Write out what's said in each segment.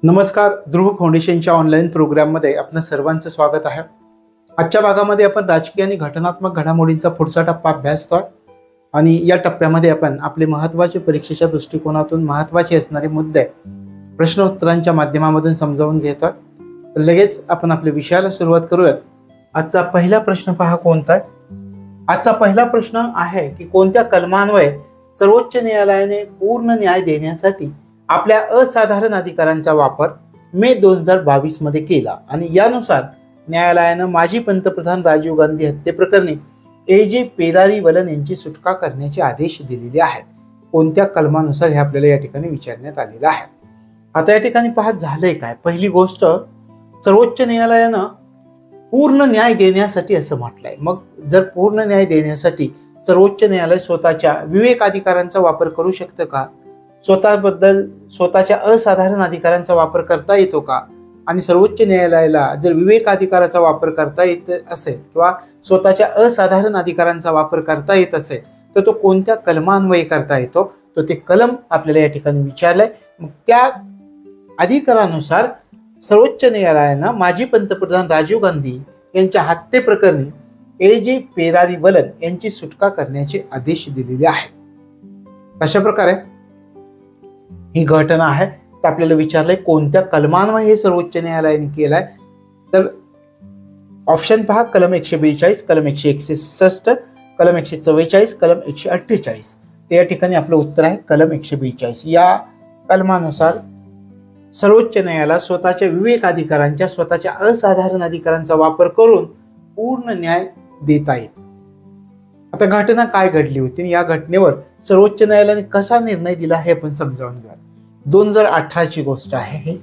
नमस्कार. ध्रुव फाउंडेशनच्या ऑनलाईन प्रोग्राममध्ये आपलं सर्वांचं स्वागत आहे. आजच्या भागामध्ये आपण राजकीय आणि घटनात्मक घडामोडींचा पुढचा टप्पा अभ्यासतोय आणि या टप्प्यामध्ये आपण आपले महत्त्वाचे परीक्षेच्या दृष्टिकोनातून महत्त्वाचे असणारे मुद्दे प्रश्न उत्तरांच्या माध्यमामधून समजावून घेतोय. तर लगेच आपण आपल्या विषयाला सुरुवात करूयात. आजचा पहिला प्रश्न पहा कोणता आहे. आजचा पहिला प्रश्न आहे की कोणत्या कलमान्वये सर्वोच्च न्यायालयाने पूर्ण न्याय देण्यासाठी आपल्या असाधारण अधिकारांचा वापर मे 2022 मध्ये केला आणि यानुसार न्यायालयानं माजी पंतप्रधान राजीव गांधी हत्येप्रकरणी AG पेरारीवलन यांची सुटका करण्याचे आदेश दिलेले आहेत. कोणत्या कलमानुसार हे आपल्याला या ठिकाणी विचारण्यात आलेलं आहे. आता या ठिकाणी पाहत झालंय काय. पहिली गोष्ट, सर्वोच्च न्यायालयानं पूर्ण न्याय देण्यासाठी असं म्हटलंय. मग जर पूर्ण न्याय देण्यासाठी सर्वोच्च न्यायालय स्वतःच्या विवेक अधिकारांचा वापर करू शकतं का? स्वतःच्या असाधारण अधिकारांचा वापर करता येतो का? आणि सर्वोच्च न्यायालयाला जर विवेक अधिकाराचा वापर करता येत असेल किंवा स्वतःच्या असाधारण अधिकारांचा वापर करता येत असेल तर तो कोणत्या कलमान्वये करता येतो, तो ते कलम आपल्याला या ठिकाणी विचारलंय. मग त्या अधिकारानुसार सर्वोच्च न्यायालयानं माजी पंतप्रधान राजीव गांधी यांच्या हत्येप्रकरणी AG पेरारीवलन यांची सुटका करण्याचे आदेश दिलेले आहेत. अशा प्रकारे ही घटना आहे. तर आपल्याला विचारलंय कोणत्या कलमान्वये हे सर्वोच्च न्यायालयाने केलाय. तर ऑप्शन पहा, कलम 142, कलम 161, कलम 144, कलम 148. ते या ठिकाणी आपलं उत्तर आहे कलम 142. या कलमानुसार सर्वोच्च न्यायालयाला स्वतःच्या विवेक अधिकारांच्या, स्वतःच्या असाधारण अधिकारांचा वापर करून पूर्ण न्याय देता येतो. आता घटना काय घडली होती, या घटनेवर सर्वोच्च न्यायालयाने कसा निर्णय दिला हे आपण समजावून घेऊया. 2018ची गोष्ट आहे. हे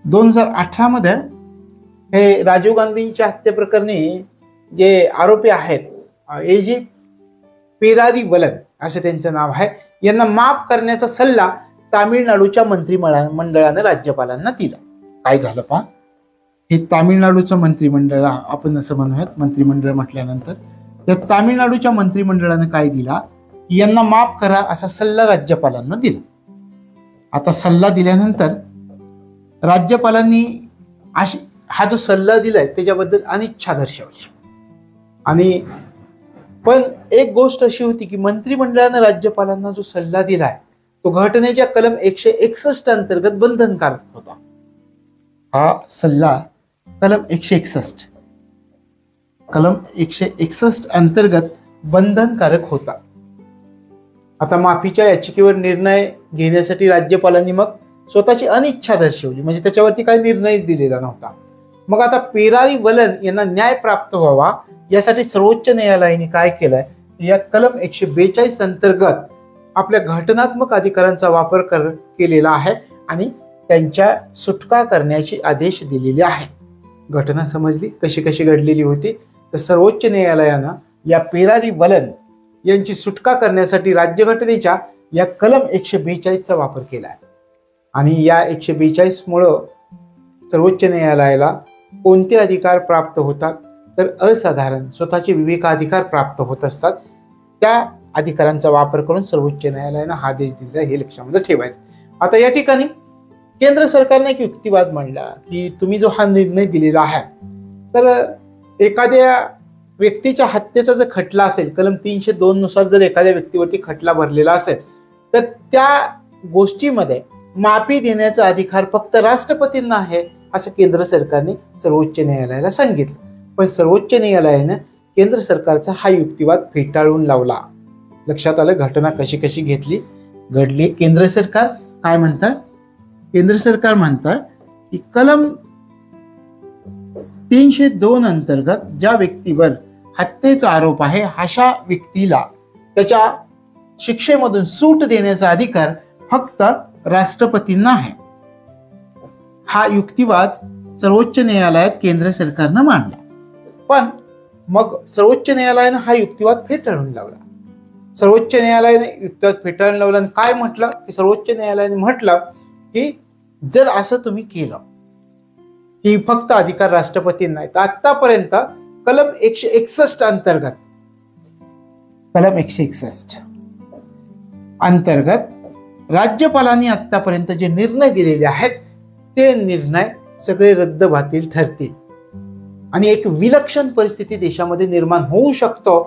2018 मध्ये हे राजीव गांधींच्या हत्येप्रकरणी जे आरोपी आहेत AG पेरारीवलन असे त्यांचं नाव आहे, यांना माफ करण्याचा सल्ला तामिळनाडूच्या मंत्रिमंडळाने राज्यपालांना दिला. काय झालं पहा. हे तामिळनाडूचं मंत्रिमंडळ आपण असं म्हणूयात. मंत्रिमंडळ म्हटल्यानंतर या तामिळनाडूच्या मंत्रिमंडळाने काय दिला, यांना माफ करा असा सल्ला राज्यपालांना दिला. आता सल्ला दिल्यानंतर राज्यपालांनी हा जो सल्ला दिलाय त्याच्याबद्दल अनिच्छा दर्शवली. आणि पण एक गोष्ट अशी होती की मंत्रिमंडळाने राज्यपालांना जो सल्ला दिलाय तो घटनेच्या कलम 161 अंतर्गत बंधनकारक होता. हा सल्ला कलम 161 अंतर्गत बंधनकारक होता. आता माफीच्या याचिकेवर निर्णय घेण्यासाठी राज्यपालांनी मग स्वतःची अनिच्छा दर्शवली, म्हणजे त्याच्यावरती काही निर्णयच दिलेला नव्हता. मग आता पेरारीवलन यांना न्याय प्राप्त व्हावा यासाठी सर्वोच्च न्यायालयाने काय केलंय, या कलम 142 अंतर्गत आपल्या घटनात्मक अधिकारांचा वापर केलेला आहे आणि त्यांच्या सुटका करण्याचे आदेश दिलेले आहे. घटना समजली कशी कशी घडलेली होती. तर सर्वोच्च न्यायालयानं या पेरारीवलन यांची सुटका करण्यासाठी राज्यघटनेच्या या कलम 142चा वापर केला आहे. आणि या 142 मुळे सर्वोच्च न्यायालयाला कोणते अधिकार प्राप्त होतात, तर असाधारण स्वतःचे विवेकाधिकार प्राप्त होत असतात. त्या अधिकारांचा वापर करून सर्वोच्च न्यायालयानं हा आदेश दिला, हे लक्षामध्ये ठेवायचं. आता या ठिकाणी केंद्र सरकारने एक युक्तिवाद मांडला की तुम्ही जो हा निर्णय दिलेला आहे, तर एखाद्या व्यक्तीच्या हत्येचा जर खटला असेल, कलम 302 नुसार जर एखाद्या व्यक्तीवरती खटला भरलेला असेल तर त्या गोष्टीमध्ये माफी देण्याचा अधिकार फक्त राष्ट्रपतींना आहे असं केंद्र सरकारने सर्वोच्च न्यायालयाला सांगितलं. पण सर्वोच्च न्यायालयानं केंद्र सरकारचा हा युक्तिवाद फेटाळून लावला. लक्षात आलं घटना कशी कशी घडली. केंद्र सरकार काय म्हणतात, केंद्र सरकार म्हणतात की कलम 302 अंतर्गत ज्या व्यक्तीवर हत्येचा आरोप आहे अशा व्यक्तीला त्याच्या शिक्षेमधून सूट देण्याचा अधिकार फक्त राष्ट्रपतींना आहे. हा युक्तिवाद सर्वोच्च न्यायालयात केंद्र सरकारनं मांडला. पण मग सर्वोच्च न्यायालयानं हा युक्तिवाद फेटाळून लावला. सर्वोच्च न्यायालयाने युक्तिवाद फेटाळून लावला आणि काय म्हटलं की सर्वोच्च न्यायालयाने म्हटलं की जर असं तुम्ही केलं की फक्त अधिकार राष्ट्रपतींना आहे, तर आतापर्यंत कलम 161 अंतर्गत कलम 161 अंतर्गत राज्यपालांनी आतापर्यंत जे निर्णय दिलेले आहेत ते निर्णय सगळे रद्द बातील ठरतील आणि एक विलक्षण परिस्थिती देशामध्ये निर्माण होऊ शकतो.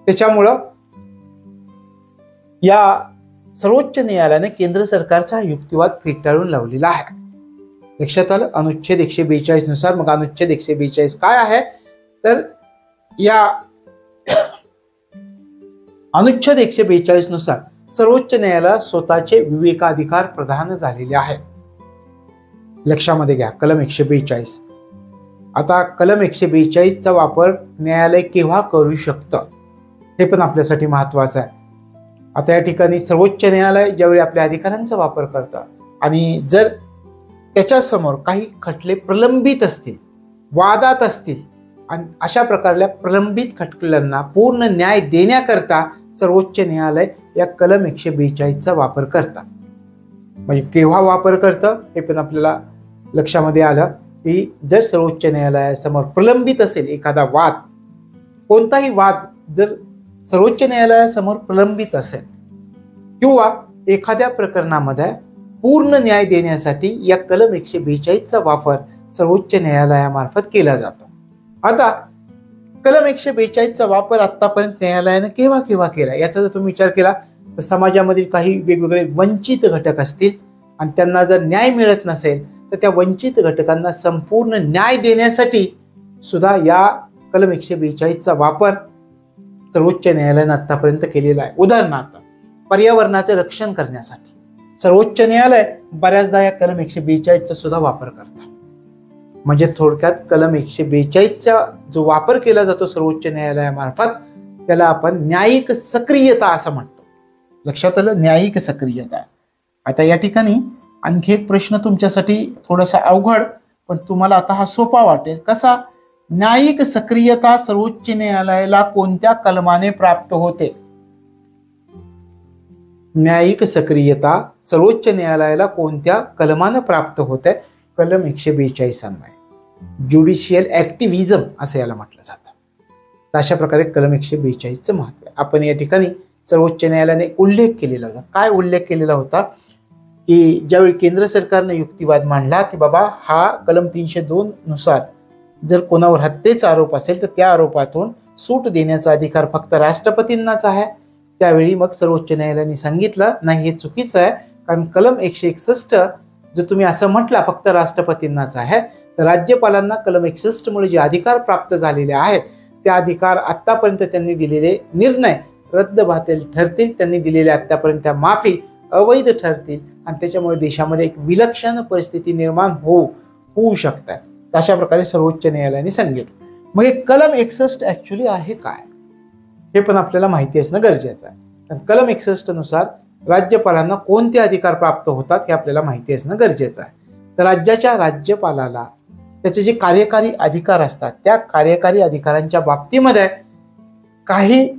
त्याच्यामुळं या सर्वोच्च न्यायालयाने केंद्र सरकारचा युक्तिवाद फेटाळून लावलेला आहे. लक्षात आलं? अनुच्छेद 142 नुसार मग अनुच्छेद 142 काय आहे तर या अनुच्छेद 142 नुसार सर्वोच्च न्यायालयाला स्वतःचे विवेकाधिकार प्रदान झालेले आहेत. लक्षामध्ये घ्या कलम 142. आता कलम 142 चा वापर न्यायालय केव्हा करू शकतं हे पण आपल्यासाठी महत्वाचं आहे. आता या ठिकाणी सर्वोच्च न्यायालय ज्यावेळी आपल्या अधिकारांचा वापर करतं आणि जर त्याच्यासमोर काही खटले प्रलंबित असतील, वादात असतील आणि अशा प्रकारच्या प्रलंबित खटल्यांना पूर्ण न्याय देण्याकरता सर्वोच्च न्यायालय या कलम 142 चा वापर करतात. म्हणजे केव्हा वापर करतं हे पण आपल्याला लक्षामध्ये आलं की जर सर्वोच्च न्यायालयासमोर प्रलंबित असेल एखादा वाद, कोणताही वाद जर सर्वोच्च न्यायालयासमोर प्रलंबित असेल किंवा एखाद्या प्रकरणामध्ये पूर्ण न्याय देण्यासाठी या कलम 142 चा वापर सर्वोच्च न्यायालयामार्फत केला जातो. आता कलम 142 चा वापर आतापर्यंत न्यायालयाने केव्हा केव्हा केला याचा जर तुम्ही विचार केला तर समाजामधील काही वेगवेगळे वंचित घटक असतील आणि त्यांना जर न्याय मिळत नसेल तर त्या वंचित घटकांना संपूर्ण न्याय देण्यासाठी सुद्धा या कलम 142 चा वापर सर्वोच्च न्यायालयाने आतापर्यंत केलेला आहे. उदाहरणार्थ पर्यावरणाचे रक्षण करण्यासाठी सर्वोच्च न्यायालय बऱ्याचदा या कलम 142 चा सुद्धा वापर करतात. म्हणजे थोडक्यात कलम 142 चा जो वापर केला जातो सर्वोच्च न्यायालयामार्फत त्याला आपण न्यायिक सक्रियता असं म्हणतो. लक्षात आलं? न्यायिक सक्रियता. आता या ठिकाणी आणखी एक प्रश्न तुमच्यासाठी थोडासा अवघड पण तुम्हाला आता हा सोपा वाटेल. कसा? न्यायिक सक्रियता सर्वोच्च न्यायालयाला कोणत्या कलमाने प्राप्त होते? न्यायिक सक्रियता सर्वोच्च न्यायालयाला कोणत्या कलमाने प्राप्त होते? कलम 142 अन्वये. ज्युडिशियल ऍक्टिव्हिजम असं याला म्हटलं जातं. तर अशा प्रकारे कलम 142 चं महत्व आहे. आपण या ठिकाणी सर्वोच्च न्यायालयाने उल्लेख केलेला होता. काय उल्लेख केलेला होता की ज्यावेळी केंद्र सरकारने युक्तिवाद मांडला की बाबा हा कलम 302 नुसार जर कोणावर हत्येचा आरोप असेल तर त्या आरोपातून सूट देण्याचा अधिकार फक्त राष्ट्रपतींनाच आहे. त्यावेळी मग सर्वोच्च न्यायालयाने सांगितलं नाही हे चुकीचं आहे, कारण कलम 161 जर तुम्ही असं म्हटला फक्त राष्ट्रपतींनाच आहे तर राज्यपालांना कलम 61 मुळे जे अधिकार प्राप्त झालेले आहेत ते अधिकार आतापर्यंत त्यांनी दिलेले निर्णय रद्द बातील ठरतील. त्यांनी दिलेल्या आतापर्यंत माफी अवैध ठरतील आणि त्याच्यामुळे देशामध्ये एक विलक्षण परिस्थिती निर्माण होऊ शकते. अशा प्रकारे सर्वोच्च न्यायालयाने सांगितलं. मग हे कलम 61 ऍक्च्युली आहे काय हे पण आपल्याला माहिती असणं गरजेचं आहे. कलम 61 नुसार राज्यपालांना कोणते अधिकार प्राप्त होतात हे आपल्याला माहिती असणं गरजेचं आहे. तर राज्याच्या राज्यपालाला त्याचे जे कार्यकारी अधिकार असतात त्या कार्यकारी अधिकारांच्या बाबतीमध्ये काही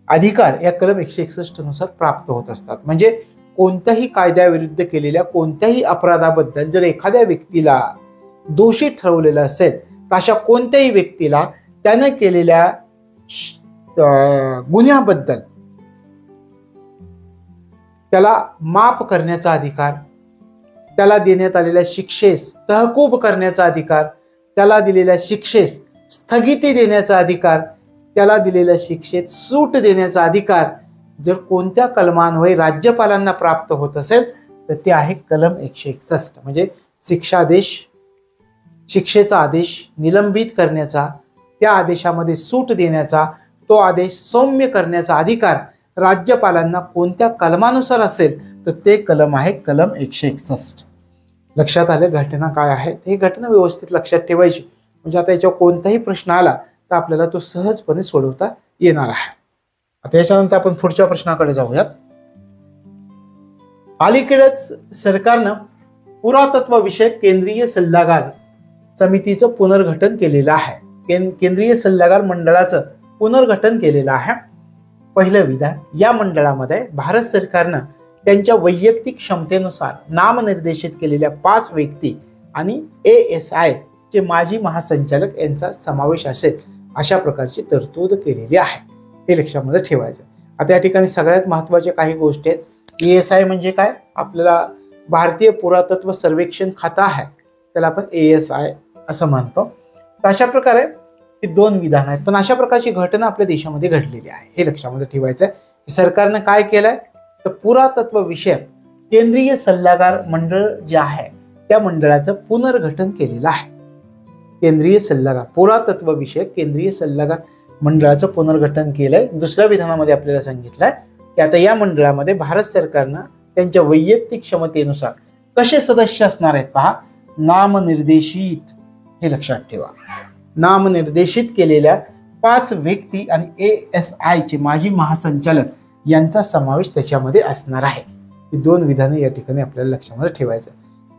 अधिकार या कलम 161 नुसार प्राप्त होत असतात. म्हणजे कोणत्याही कायद्याविरुद्ध केलेल्या कोणत्याही अपराधाबद्दल जर एखाद्या व्यक्तीला दोषी ठरवलेलं असेल तर अशा कोणत्याही व्यक्तीला त्याने केलेल्या गुन्ह्याबद्दल त्याला माफ करण्याचा अधिकार, त्याला देण्यात आलेल्या शिक्षेस तहकूब करण्याचा अधिकार, त्याला दिलेल्या शिक्षेस स्थगिती देण्याचा अधिकार, त्याला दिलेल्या शिक्षेत सूट देण्याचा अधिकार जर कोणत्या कलमान्वये राज्यपालांना प्राप्त होत असेल तर ते आहे कलम 161. म्हणजे शिक्षेचा आदेश निलंबित करण्याचा, त्या आदेशामध्ये सूट देण्याचा, तो आदेश सौम्य करण्याचा अधिकार राज्यपालांना कोणत्या कलमानुसार असेल तर ते कलम आहे कलम 161. लक्षात आले घटना काय आहे हे घटना व्यवस्थित लक्षात ठेवायची. म्हणजे आता याच्यावर कोणताही प्रश्न आला तर आपल्याला तो सहजपणे सोडवता येणार आहे. आता याच्यानंतर आपण पुढच्या प्रश्नाकडे जाऊयात. अलीकडेच सरकारनं पुरातत्व विषयक केंद्रीय सल्लागार समितीचं पुनर्गठन केलेलं आहे. केंद्रीय सल्लागार मंडळाचं पुनर्गठन केलेलं आहे. पहिलं विधान, या मंडळामध्ये भारत सरकारनं त्यांच्या वैयक्तिक क्षमतेनुसार नामनिर्देशित केलेल्या 5 व्यक्ती आणि ASI चे माजी महासंचालक यांचा समावेश असेल अशा प्रकारची तरतूद केलेली आहे. हे लक्षामध्ये ठेवायचं. आता या ठिकाणी सगळ्यात महत्त्वाच्या काही गोष्टी आहेत. ASI म्हणजे काय आपल्याला भारतीय पुरातत्व सर्वेक्षण खातं आहे, त्याला आपण ASI असं म्हणतो. तर अशा प्रकारे ही दोन विधान आहेत. पण अशा प्रकारची घटना आपल्या देशामध्ये घडलेली आहे, हे लक्षामध्ये ठेवायचं आहे. सरकारनं काय केलंय तर पुरातत्व विषयक केंद्रीय सल्लागार मंडळ जे आहे त्या मंडळाचं पुनर्गठन केलेलं आहे. केंद्रीय सल्लागार पुरातत्व विषयक केंद्रीय सल्लागार मंडळाचं पुनर्गठन केलंय. दुसऱ्या विधानामध्ये आपल्याला सांगितलंय की आता या मंडळामध्ये भारत सरकारनं त्यांच्या वैयक्तिक क्षमतेनुसार कसे सदस्य असणार आहेत पहा, नामनिर्देशित, हे लक्षात ठेवा. नामनिर्देशित केलेल्या 5 व्यक्ती आणि ASI चे माजी महासंचालक यांचा समावेश त्याच्यामध्ये असणार आहे. ही दोन विधाने या ठिकाणी आपल्याला लक्षामध्ये ठेवायचं.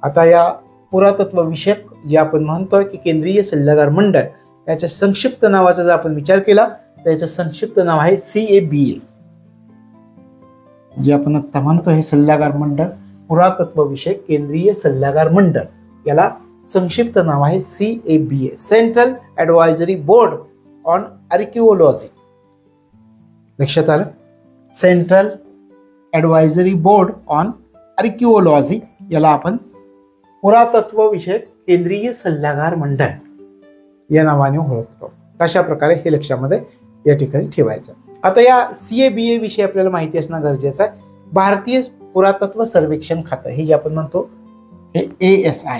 आता या पुरातत्व विषयक जे आपण म्हणतोय की केंद्रीय सल्लागार मंडळ, याच्या संक्षिप्त नावाचा जर आपण विचार केला तर याचं संक्षिप्त नाव आहे CABA. जे आपण आता म्हणतो हे सल्लागार मंडळ, पुरातत्व विषयक केंद्रीय सल्लागार मंडळ, याला संक्षिप्त नाव आहे CABA, central advisory board on archaeology. लक्षात आलं? Central advisory board on archaeology, याला आपण पुरातत्व विषयक केंद्रीय सल्लागार मंडळ या नावाने ओळखतो. अशा प्रकारे हे लक्षामध्ये या ठिकाणी ठेवायचं. आता या CABA विषयी आपल्याला माहिती असणं गरजेचं आहे. भारतीय पुरातत्व सर्वेक्षण खातं, हे जे आपण म्हणतो हे ASI,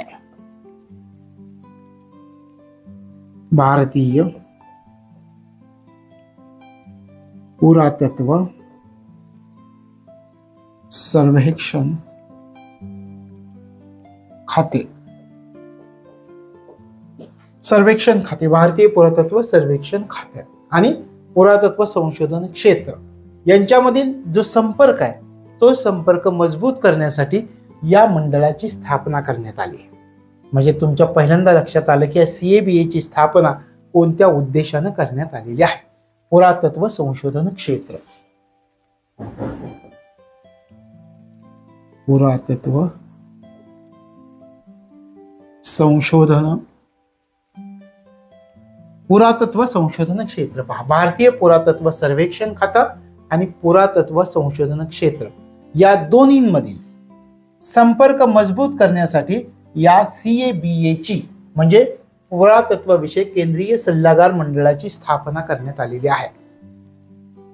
भारतीय पुरातत्व सर्वेक्षण खाते. सर्वेक्षण खाते, भारतीय पुरातत्व सर्वेक्षण खाते आणि पुरातत्व संशोधन क्षेत्र यांच्यामधील जो संपर्क आहे तो संपर्क मजबूत करण्यासाठी या मंडळाची स्थापना करण्यात आली. म्हणजे तुमच्या पहिल्यांदा लक्षात आलं की या CABA ची स्थापना कोणत्या उद्देशाने करण्यात आलेली आहे. पुरातत्व संशोधन क्षेत्र, पुरातत्व संशोधन क्षेत्र पहा, भारतीय पुरातत्व सर्वेक्षण खातं आणि पुरातत्व संशोधन क्षेत्र या दोन्हींमधील संपर्क मजबूत करण्यासाठी या CABA ची म्हणजे पुरातत्व विषयक केंद्रीय सल्लागार मंडळाची स्थापना करण्यात आलेली आहे.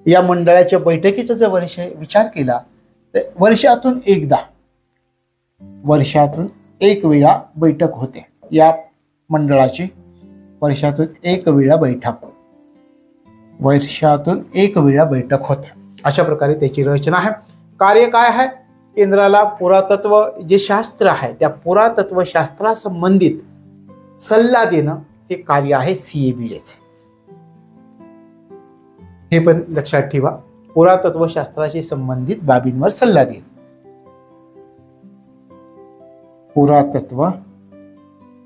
या मंडळाच्या बैठकीचा जर विचार केला तर वर्षातून एक वेळा बैठक होते. या मंडळाची वर्षातून एक वेळा बैठक होते. अशा प्रकारे त्याची रचना आहे. कार्य काय आहे? केंद्राला पुरातत्व जे शास्त्र आहे त्या पुरातत्व शास्त्रासंबंधित सल्ला देणं हे कार्य आहे CABA चे. हे पण लक्षात ठेवा, पुरातत्व शास्त्राशी संबंधित बाबींवर सल्ला देणं. पुरातत्व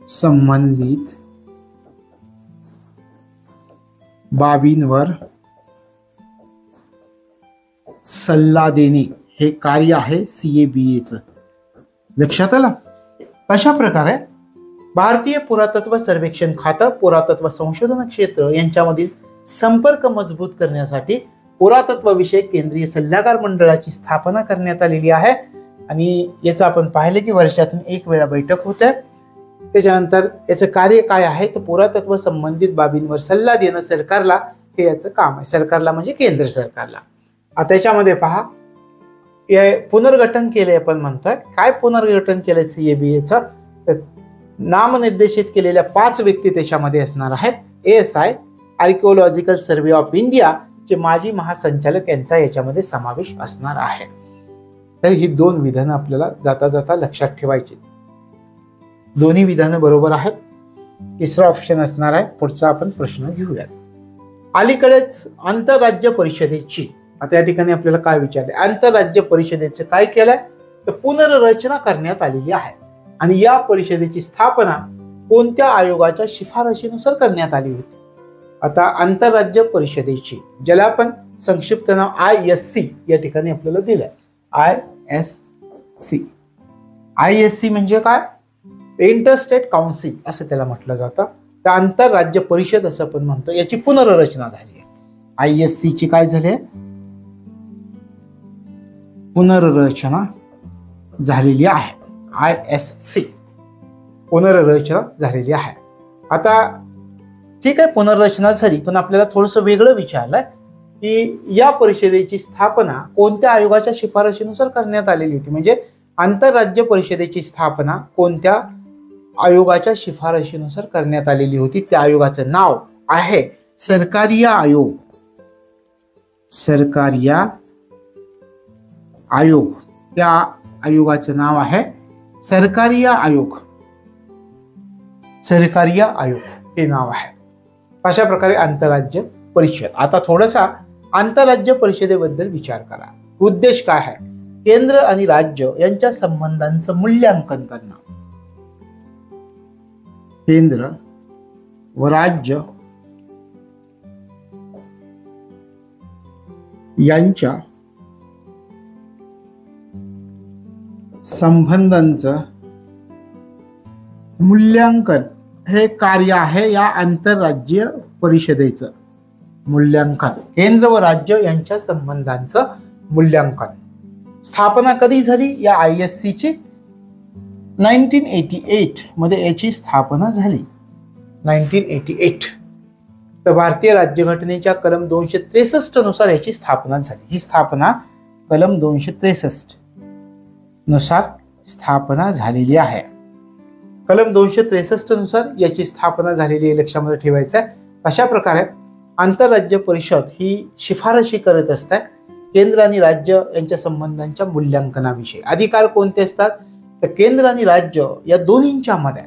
संबंधित बाबींवर सल्ला देणे हे कार्य आहे CABA चं. लक्षात आलं? अशा प्रकारे भारतीय पुरातत्व सर्वेक्षण खातं, पुरातत्व संशोधन क्षेत्र यांच्यामधील संपर्क मजबूत करण्यासाठी पुरातत्व विषयक केंद्रीय सल्लागार मंडळाची स्थापना करण्यात आलेली आहे. आणि याचं आपण पाहिलं की वर्षातून एक वेळा बैठक होते. त्याच्यानंतर याचं कार्य काय आहे तर पुरातत्व संबंधित बाबींवर सल्ला देणं सरकारला हे याचं काम आहे. सरकारला म्हणजे केंद्र सरकारला. आता त्याच्यामध्ये पहा पुनर्गठन केलंय, आपण म्हणतोय काय पुनर्गठन केलंय CABA चं तर नामनिर्देशित केलेल्या 5 व्यक्ती त्याच्यामध्ये असणार आहेत. ASI archaeological survey of India चे माजी महासंचालक यांचा याच्यामध्ये समावेश असणार आहे. तर ही दोन विधानं आपल्याला जाता जाता लक्षात ठेवायची. दोन्ही विधानं बरोबर आहेत. तिसरा ऑप्शन असणार आहे. पुढचा आपण प्रश्न घेऊयात. अलीकडेच आंतरराज्य परिषदेची, आता या ठिकाणी आपल्याला काय विचारले, आंतरराज्य परिषदेचं काय केलंय तर पुनर्रचना करण्यात आलेली आहे. आणि या परिषदेची स्थापना कोणत्या आयोगाच्या शिफारशीनुसार करण्यात आली होती. आता आंतरराज्य परिषदेची, ज्याला आपण संक्षिप्त नाव ISC या ठिकाणी आपल्याला दिलंय. ISC म्हणजे काय? इंटरस्टेट काउन्सिल असं त्याला म्हटलं जातं. तर आंतरराज्य परिषद असं आपण म्हणतो, याची पुनर्रचना झाली आहे. ISC ची काय झाली? पुनर्रचना झालेली आहे. ISC पुनर्रचना झालेली आहे. आता ठीक आहे, पुनर्रचना झाली, पण आपल्याला थोडंसं वेगळं विचारलंय की या परिषदेची स्थापना कोणत्या आयोगाच्या शिफारशीनुसार करण्यात आलेली होती. म्हणजे आंतरराज्य परिषदेची स्थापना कोणत्या आयोगाच्या शिफारशीनुसार करण्यात आलेली होती. त्या आयोगाचं नाव आहे सरकारिया आयोग. सरकारिया आयोग, त्या आयोगाचं नाव आहे सरकारिया आयोग. सरकारिया आयोग हे नाव आहे. अशा प्रकारे आंतरराज्य परिषद. आता थोडासा आंतरराज्य परिषदेबद्दल विचार करा. उद्देश काय आहे? केंद्र आणि राज्य यांच्या संबंधांचं मूल्यांकन करणं. केंद्र व राज्य यांच्या संबंधांचं मूल्यांकन हे कार्य आहे या आंतरराज्य परिषदेचं. मूल्यांकन, केंद्र व राज्य यांच्या संबंधांचं मूल्यांकन. स्थापना कधी झाली या ISC ची? 1988 मध्ये याची स्थापना झाली. 1988. तर भारतीय राज्यघटनेच्या कलम 263 नुसार याची स्थापना झाली. ही स्थापना कलम 263 नुसार स्थापना झालेली आहे. कलम 263 नुसार याची स्थापना झालेली आहे, लक्षामध्ये ठेवायचं आहे. अशा प्रकारे आंतरराज्य परिषद ही शिफारशी करत असतात केंद्र आणि राज्य यांच्या संबंधांच्या मूल्यांकनाविषयी. अधिकार कोणते असतात? तर केंद्र आणि राज्य या दोन्हींच्या मध्ये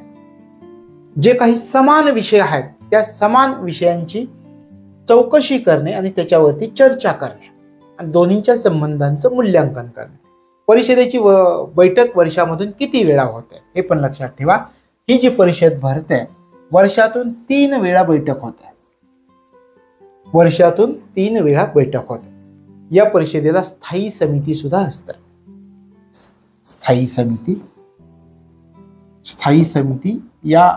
जे काही समान विषय आहेत त्या समान विषयांची चौकशी करणे आणि त्याच्यावरती चर्चा करणे आणि दोन्हींच्या संबंधांचं मूल्यांकन करणे. परिषदेची बैठक वर्षामधून किती वेळा होते हे पण लक्षात ठेवा. ही जी परिषद भरते वर्षातून 3 वेळा बैठक होते. वर्षातून 3 वेळा बैठक होते. या परिषदेला स्थायी समिती सुद्धा असते. स्थायी समिती या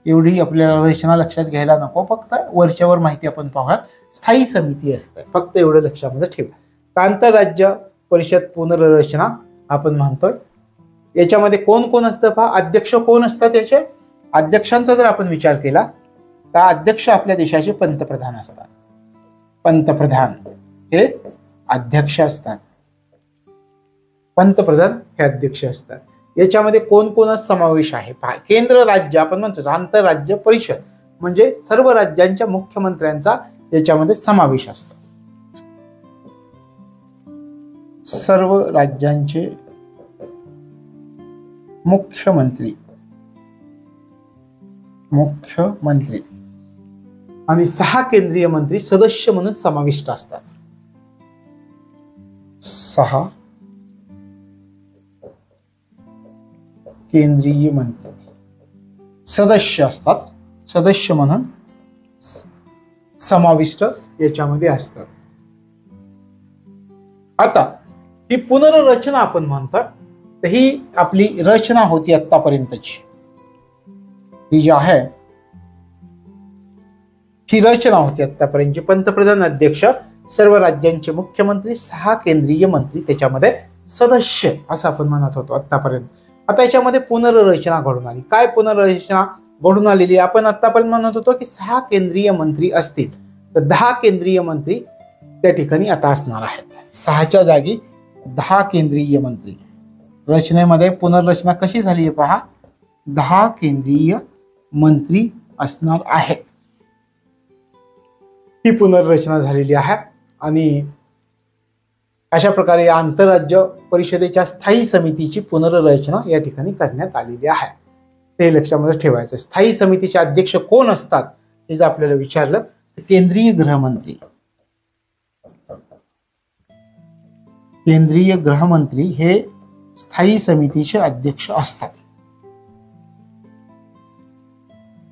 एवढी आपल्याला रचना लक्षात घ्यायला नको, फक्त वर्षावर माहिती आपण पाहूयात. स्थायी समिती असते, फक्त एवढं लक्षामध्ये ठेवा. आंतरराज्य परिषद पुनर्रचना आपण म्हणतोय. याच्यामध्ये कोण कोण असतं पहा. अध्यक्ष कोण असतात याचे? अध्यक्षांचा जर आपण विचार केला तर अध्यक्ष आपल्या देशाचे पंतप्रधान असतात. पंतप्रधान हे अध्यक्ष असतात. पंतप्रधान हे अध्यक्ष असतात. याच्यामध्ये कोण कोण समावेश आहे पहा. केंद्र राज्य आपण म्हणतो आंतरराज्य परिषद म्हणजे सर्व राज्यांच्या मुख्यमंत्र्यांचा याच्यामध्ये समावेश असतो. सर्व राज्यांचे मुख्यमंत्री आणि 6 केंद्रीय मंत्री सदस्य म्हणून समाविष्ट असतात. 6 केंद्रीय मंत्री सदस्य असतात. सदस्य म्हणून समाविष्ट याच्यामध्ये असतात. आता ही पुनर्रचना आपण म्हणतात. तर ही आपली रचना होती आतापर्यंतची. ही जी आहे ही रचना होती आतापर्यंतची. पंतप्रधान, अध्यक्ष, सर्व राज्यांचे मुख्यमंत्री, 6 केंद्रीय मंत्री, त्याच्यामध्ये सदस्य असं आपण म्हणत होतो आतापर्यंत. आता याच्यामध्ये पुनर्रचना घडून आली. काय पुनर्रचना घडून आलेली? आपण आतापर्यंत म्हणत होतो की 6 केंद्रीय मंत्री असतील तर 10 केंद्रीय मंत्री त्या ठिकाणी आता असणार आहेत. 6च्या जागी 10 केंद्रीय मंत्री. रचनेमध्ये पुनर्रचना कशी झाली आहे पहा. 10 केंद्रीय मंत्री असणार आहेत. ही पुनर्रचना झालेली आहे आणि अशा प्रकारे या आंतरराज्य परिषदेच्या स्थायी समितीची पुनर्रचना या ठिकाणी करण्यात आलेली आहे. ते लक्षामध्ये ठेवायचं. स्थायी समितीचे अध्यक्ष कोण असतात हे जर आपल्याला विचारलं तर केंद्रीय गृहमंत्री. केंद्रीय गृहमंत्री हे स्थायी समितीचे अध्यक्ष असतात.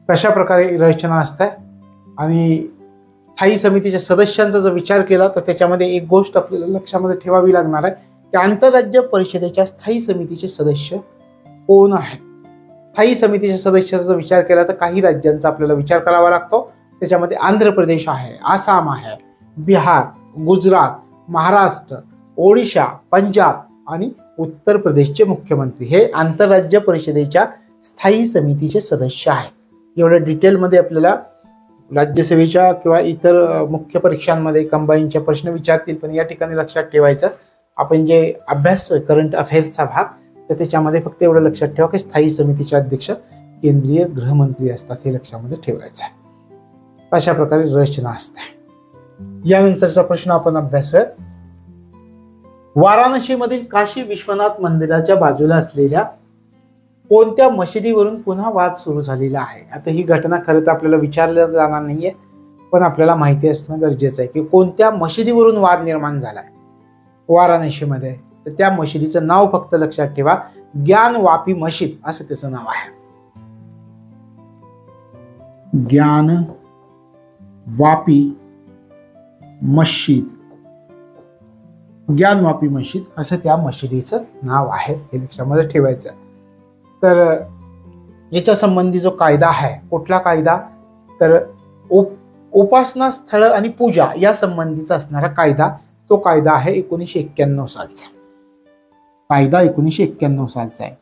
कशा प्रकारे रचना असते आणि स्थायी समितीच्या सदस्यांचा जर विचार केला तर त्याच्यामध्ये एक गोष्ट आपल्याला लक्षामध्ये ठेवावी लागणार आहे की आंतरराज्य परिषदेच्या स्थायी समितीचे सदस्य कोण आहेत. स्थायी समितीच्या सदस्याचा विचार केला तर काही राज्यांचा आपल्याला विचार करावा लागतो. त्याच्यामध्ये आंध्र प्रदेश आहे, आसाम आहे, बिहार, गुजरात, महाराष्ट्र, ओडिशा, पंजाब आणि उत्तर प्रदेशचे मुख्यमंत्री हे आंतरराज्य परिषदेच्या स्थायी समितीचे सदस्य आहेत. एवढ्या डिटेलमध्ये आपल्याला राज्यसेवेच्या किंवा इतर मुख्य परीक्षांमध्ये कंबाईनचे प्रश्न विचारतील, पण या ठिकाणी लक्षात ठेवायचं आपण जे अभ्यास करंट अफेअर्सचा भाग, तर त्याच्यामध्ये फक्त एवढं लक्षात ठेवा की स्थायी समितीचे अध्यक्ष केंद्रीय गृहमंत्री असतात, हे लक्षामध्ये ठेवायचं आहे. अशा प्रकारे रचना असते. यानंतरचा प्रश्न आपण अभ्यासूयात. वाराणसीमधील काशी विश्वनाथ मंदिराच्या बाजूला असलेल्या कोणत्या मशिदीवरून पुन्हा वाद सुरू झालेला आहे? आता ही घटना खरं तर आपल्याला विचारलं जाणार नाहीये, पण आपल्याला माहिती असणं गरजेचं आहे की कोणत्या मशिदीवरून वाद निर्माण झालाय वाराणसीमध्ये. तर त्या मशिदीचं नाव फक्त लक्षात ठेवा, ज्ञानवापी मशीद असं त्याचं नाव आहे. ज्ञानवापी मशीद, ज्ञानवापी मशीद असं त्या मशिदीचं नाव आहे, हे लक्षामध्ये ठेवायचं. तर याच्या संबंधी जो कायदा आहे, कुठला कायदा, तर उपासना स्थळ आणि पूजा या संबंधीचा असणारा कायदा, तो कायदा आहे 1991 सालचा. कायदा 1991 सालचा आहे.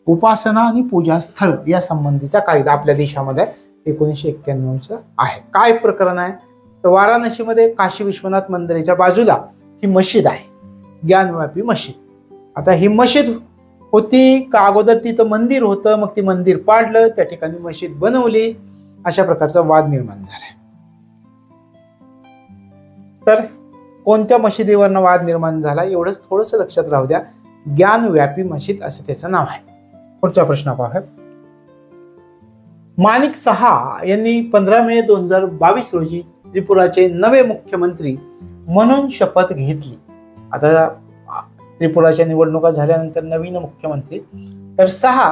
उपासना आणि पूजा स्थळ या संबंधीचा कायदा आपल्या देशामध्ये 1991चा आहे. काय प्रकरण आहे, तर वाराणसीमध्ये काशी विश्वनाथ मंदिराच्या बाजूला ही मशीद आहे, ज्ञानवापी मशीद. आता ही मशीद होती का अगोदर तिथं मंदिर होतं, मग ती मंदिर पाडलं, त्या ठिकाणी मशीद बनवली, अशा प्रकारचा वाद निर्माण झालाय. तर कोणत्या मशिदीवरनं वाद निर्माण झाला एवढंच थोडंसं लक्षात राहू द्या. ज्ञानव्यापी मशीद असं त्याचं नाव आहे. पुढचा प्रश्न पाहूया. माणिक सहा यांनी 15 मे 2022 रोजी त्रिपुराचे नवे मुख्यमंत्री म्हणून शपथ घेतली. आता त्रिपुराच्या निवडणुका झाल्यानंतर नवीन मुख्यमंत्री, तर सहा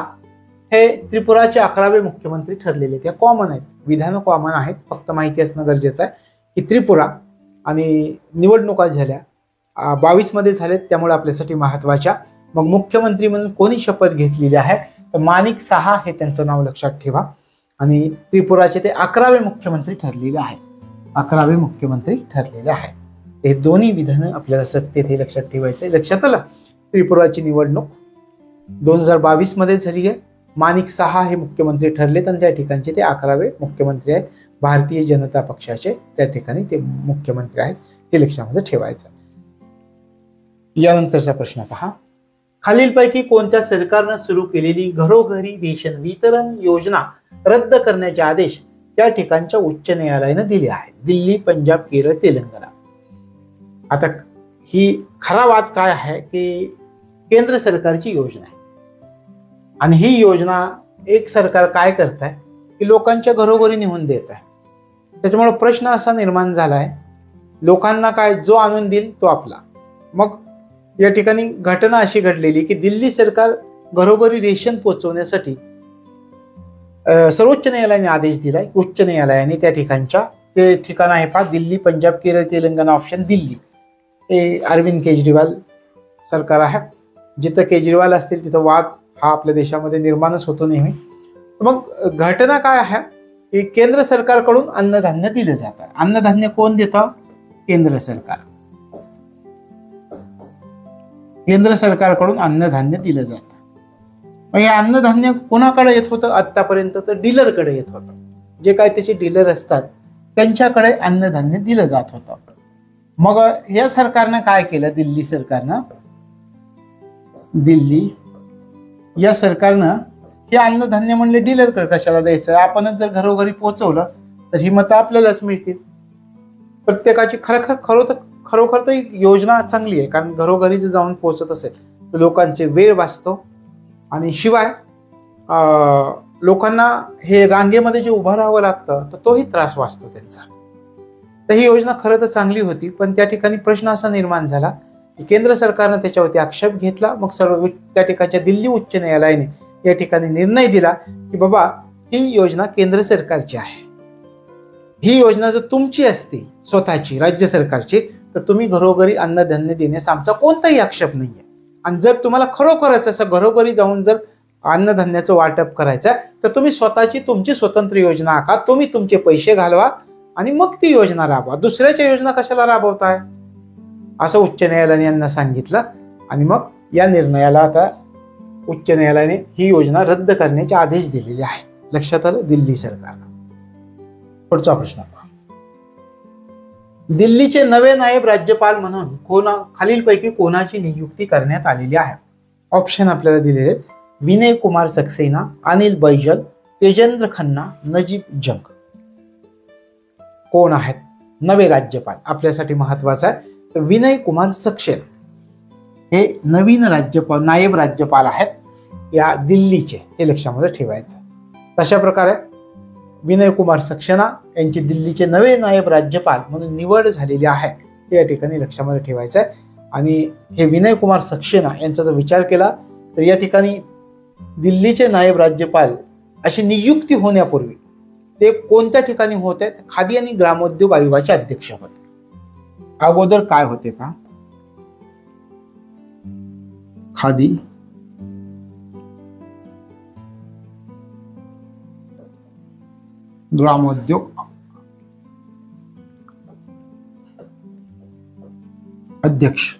हे त्रिपुराचे 11वे मुख्यमंत्री ठरलेले. त्या कॉमन आहेत, विधान कॉमन आहेत, फक्त माहिती असणं गरजेचं आहे की त्रिपुरा आणि निवडणुका झाल्या 22 मध्ये झालेत, त्यामुळे आपल्यासाठी महत्वाच्या. मग मुख्यमंत्री म्हणून कोणी शपथ घेतलेली आहे, तर माणिक सहा हे त्यांचं नाव लक्षात ठेवा. आणि त्रिपुराचे ते 11वे मुख्यमंत्री ठरलेले आहेत, 11वे मुख्यमंत्री ठरलेले आहेत. हे दोन्ही विधानं आपल्याला सत्तेत हे लक्षात ठेवायचं. लक्षात आलं, त्रिपुराची निवडणूक 2022 मध्ये झाली आहे, माणिक सहा हे मुख्यमंत्री ठरलेत आणि त्या ठिकाणचे ते 11वे मुख्यमंत्री आहेत. भारतीय जनता पक्षाचे त्या ठिकाणी ते मुख्यमंत्री आहेत, हे लक्षामध्ये ठेवायचं. यानंतरचा प्रश्न पहा. खालीलपैकी कोणत्या सरकारनं सुरू केलेली घरोघरी रेशन वितरण योजना रद्द करण्याचे आदेश त्या ठिकाणच्या उच्च न्यायालयानं दिले आहेत? दिल्ली, पंजाब, केरळ, तेलंगणा. आता ही खरा वाद काय आहे की केंद्र सरकारची योजना आहे आणि ही योजना एक सरकार काय करत आहे की लोकांच्या घरोघरी नेऊन देत आहे. त्याच्यामुळे प्रश्न असा निर्माण झालाय, लोकांना काय जो आणून देईल तो आपला. मग या ठिकाणी घटना अशी घडलेली की दिल्ली सरकार घरोघरी रेशन पोहोचवण्यासाठी सर्वोच्च न्यायालयाने आदेश दिलाय. उच्च न्यायालयाने त्या ठिकाणच्या ते ठिकाण आहे पहा, दिल्ली, पंजाब, केरळ, तेलंगणा. ऑप्शन दिल्ली हे अरविंद केजरीवाल सरकार आहे. जिथं केजरीवाल असतील तिथं वाद हा आपल्या देशामध्ये निर्माणच होतो नेहमी. मग घटना काय आहे की केंद्र सरकारकडून अन्नधान्य दिलं जातं. अन्नधान्य कोण देतं? केंद्र सरकार. केंद्र सरकारकडून अन्नधान्य दिलं जातं. मग हे अन्नधान्य कोणाकडे येत होतं आतापर्यंत? तर डीलरकडे येत होतं. जे काय त्याचे डीलर असतात त्यांच्याकडे अन्नधान्य दिलं जात होतं. मग या सरकारनं काय केलं, दिल्ली सरकारनं, दिल्ली या सरकारनं हे अन्नधान्य म्हणले डीलरकडे कशाला द्यायचं, आपणच जर घरोघरी पोहोचवलं तर ही मतं आपल्यालाच मिळतील. प्रत्येकाची खरोखर तर ही योजना चांगली आहे, कारण घरोघरी जर जाऊन पोहोचत असेल तर लोकांचे वेळ वाचतो आणि शिवाय लोकांना हे रांगेमध्ये जे उभं राहावं लागतं तर तोही त्रास वाचतो त्यांचा. तर ही योजना खरं तर चांगली होती, पण त्या ठिकाणी प्रश्न असा निर्माण झाला की केंद्र सरकारनं त्याच्यावरती आक्षेप घेतला. मग सर्व त्या ठिकाणच्या दिल्ली उच्च न्यायालयाने या ठिकाणी निर्णय दिला की बाबा ही योजना केंद्र सरकारची आहे. ही योजना जर तुमची असती स्वतःची राज्य सरकारची तर तुम्ही घरोघरी अन्नधान्य देण्यास आमचा कोणताही आक्षेप नाहीये. आणि जर तुम्हाला खरोखरच असं घरोघरी जाऊन जर अन्नधान्याचं वाटप करायचं तर तुम्ही स्वतःची तुमची स्वतंत्र योजना आखा, तुम्ही तुमचे पैसे घालवा आणि मग ती योजना राबवा. दुसऱ्याच्या योजना कशाला राबवताय असं उच्च न्यायालयाने यांना सांगितलं. आणि मग या निर्णयाला आता उच्च न्यायालयाने ही योजना रद्द करण्याचे आदेश दिलेले आहे. लक्षात आलं? दिल्ली सरकारला. पुढचा प्रश्न पहा. दिल्लीचे नवे नायब राज्यपाल म्हणून खालीलपैकी कोणाची नियुक्ती करण्यात आलेली आहे? ऑप्शन आपल्याला दिलेले आहेत. विनय कुमार सक्सेना, अनिल बैजल, तेजेंद्र खन्ना, नजीब जंग. कोण आहेत नवे राज्यपाल? आपल्यासाठी महत्वाचा आहे. तर विनय कुमार सक्सेना हे नवीन राज्यपाल, नायब राज्यपाल आहेत या दिल्लीचे, हे लक्षामध्ये ठेवायचं. तशा प्रकारे विनय कुमार सक्सेना यांची दिल्लीचे नवे नायब राज्यपाल म्हणून निवड झालेली आहे, हे या ठिकाणी लक्षामध्ये ठेवायचं आहे. आणि हे विनय कुमार सक्सेना यांचा जर विचार केला तर या ठिकाणी दिल्लीचे नायब राज्यपाल अशी नियुक्ती होण्यापूर्वी ते कोणत्या ठिकाणी होते? खादी आणि ग्रामोद्योग आयोगाचे अध्यक्ष होते. अगोदर काय होते का? खादी ग्रामोद्योग अध्यक्ष.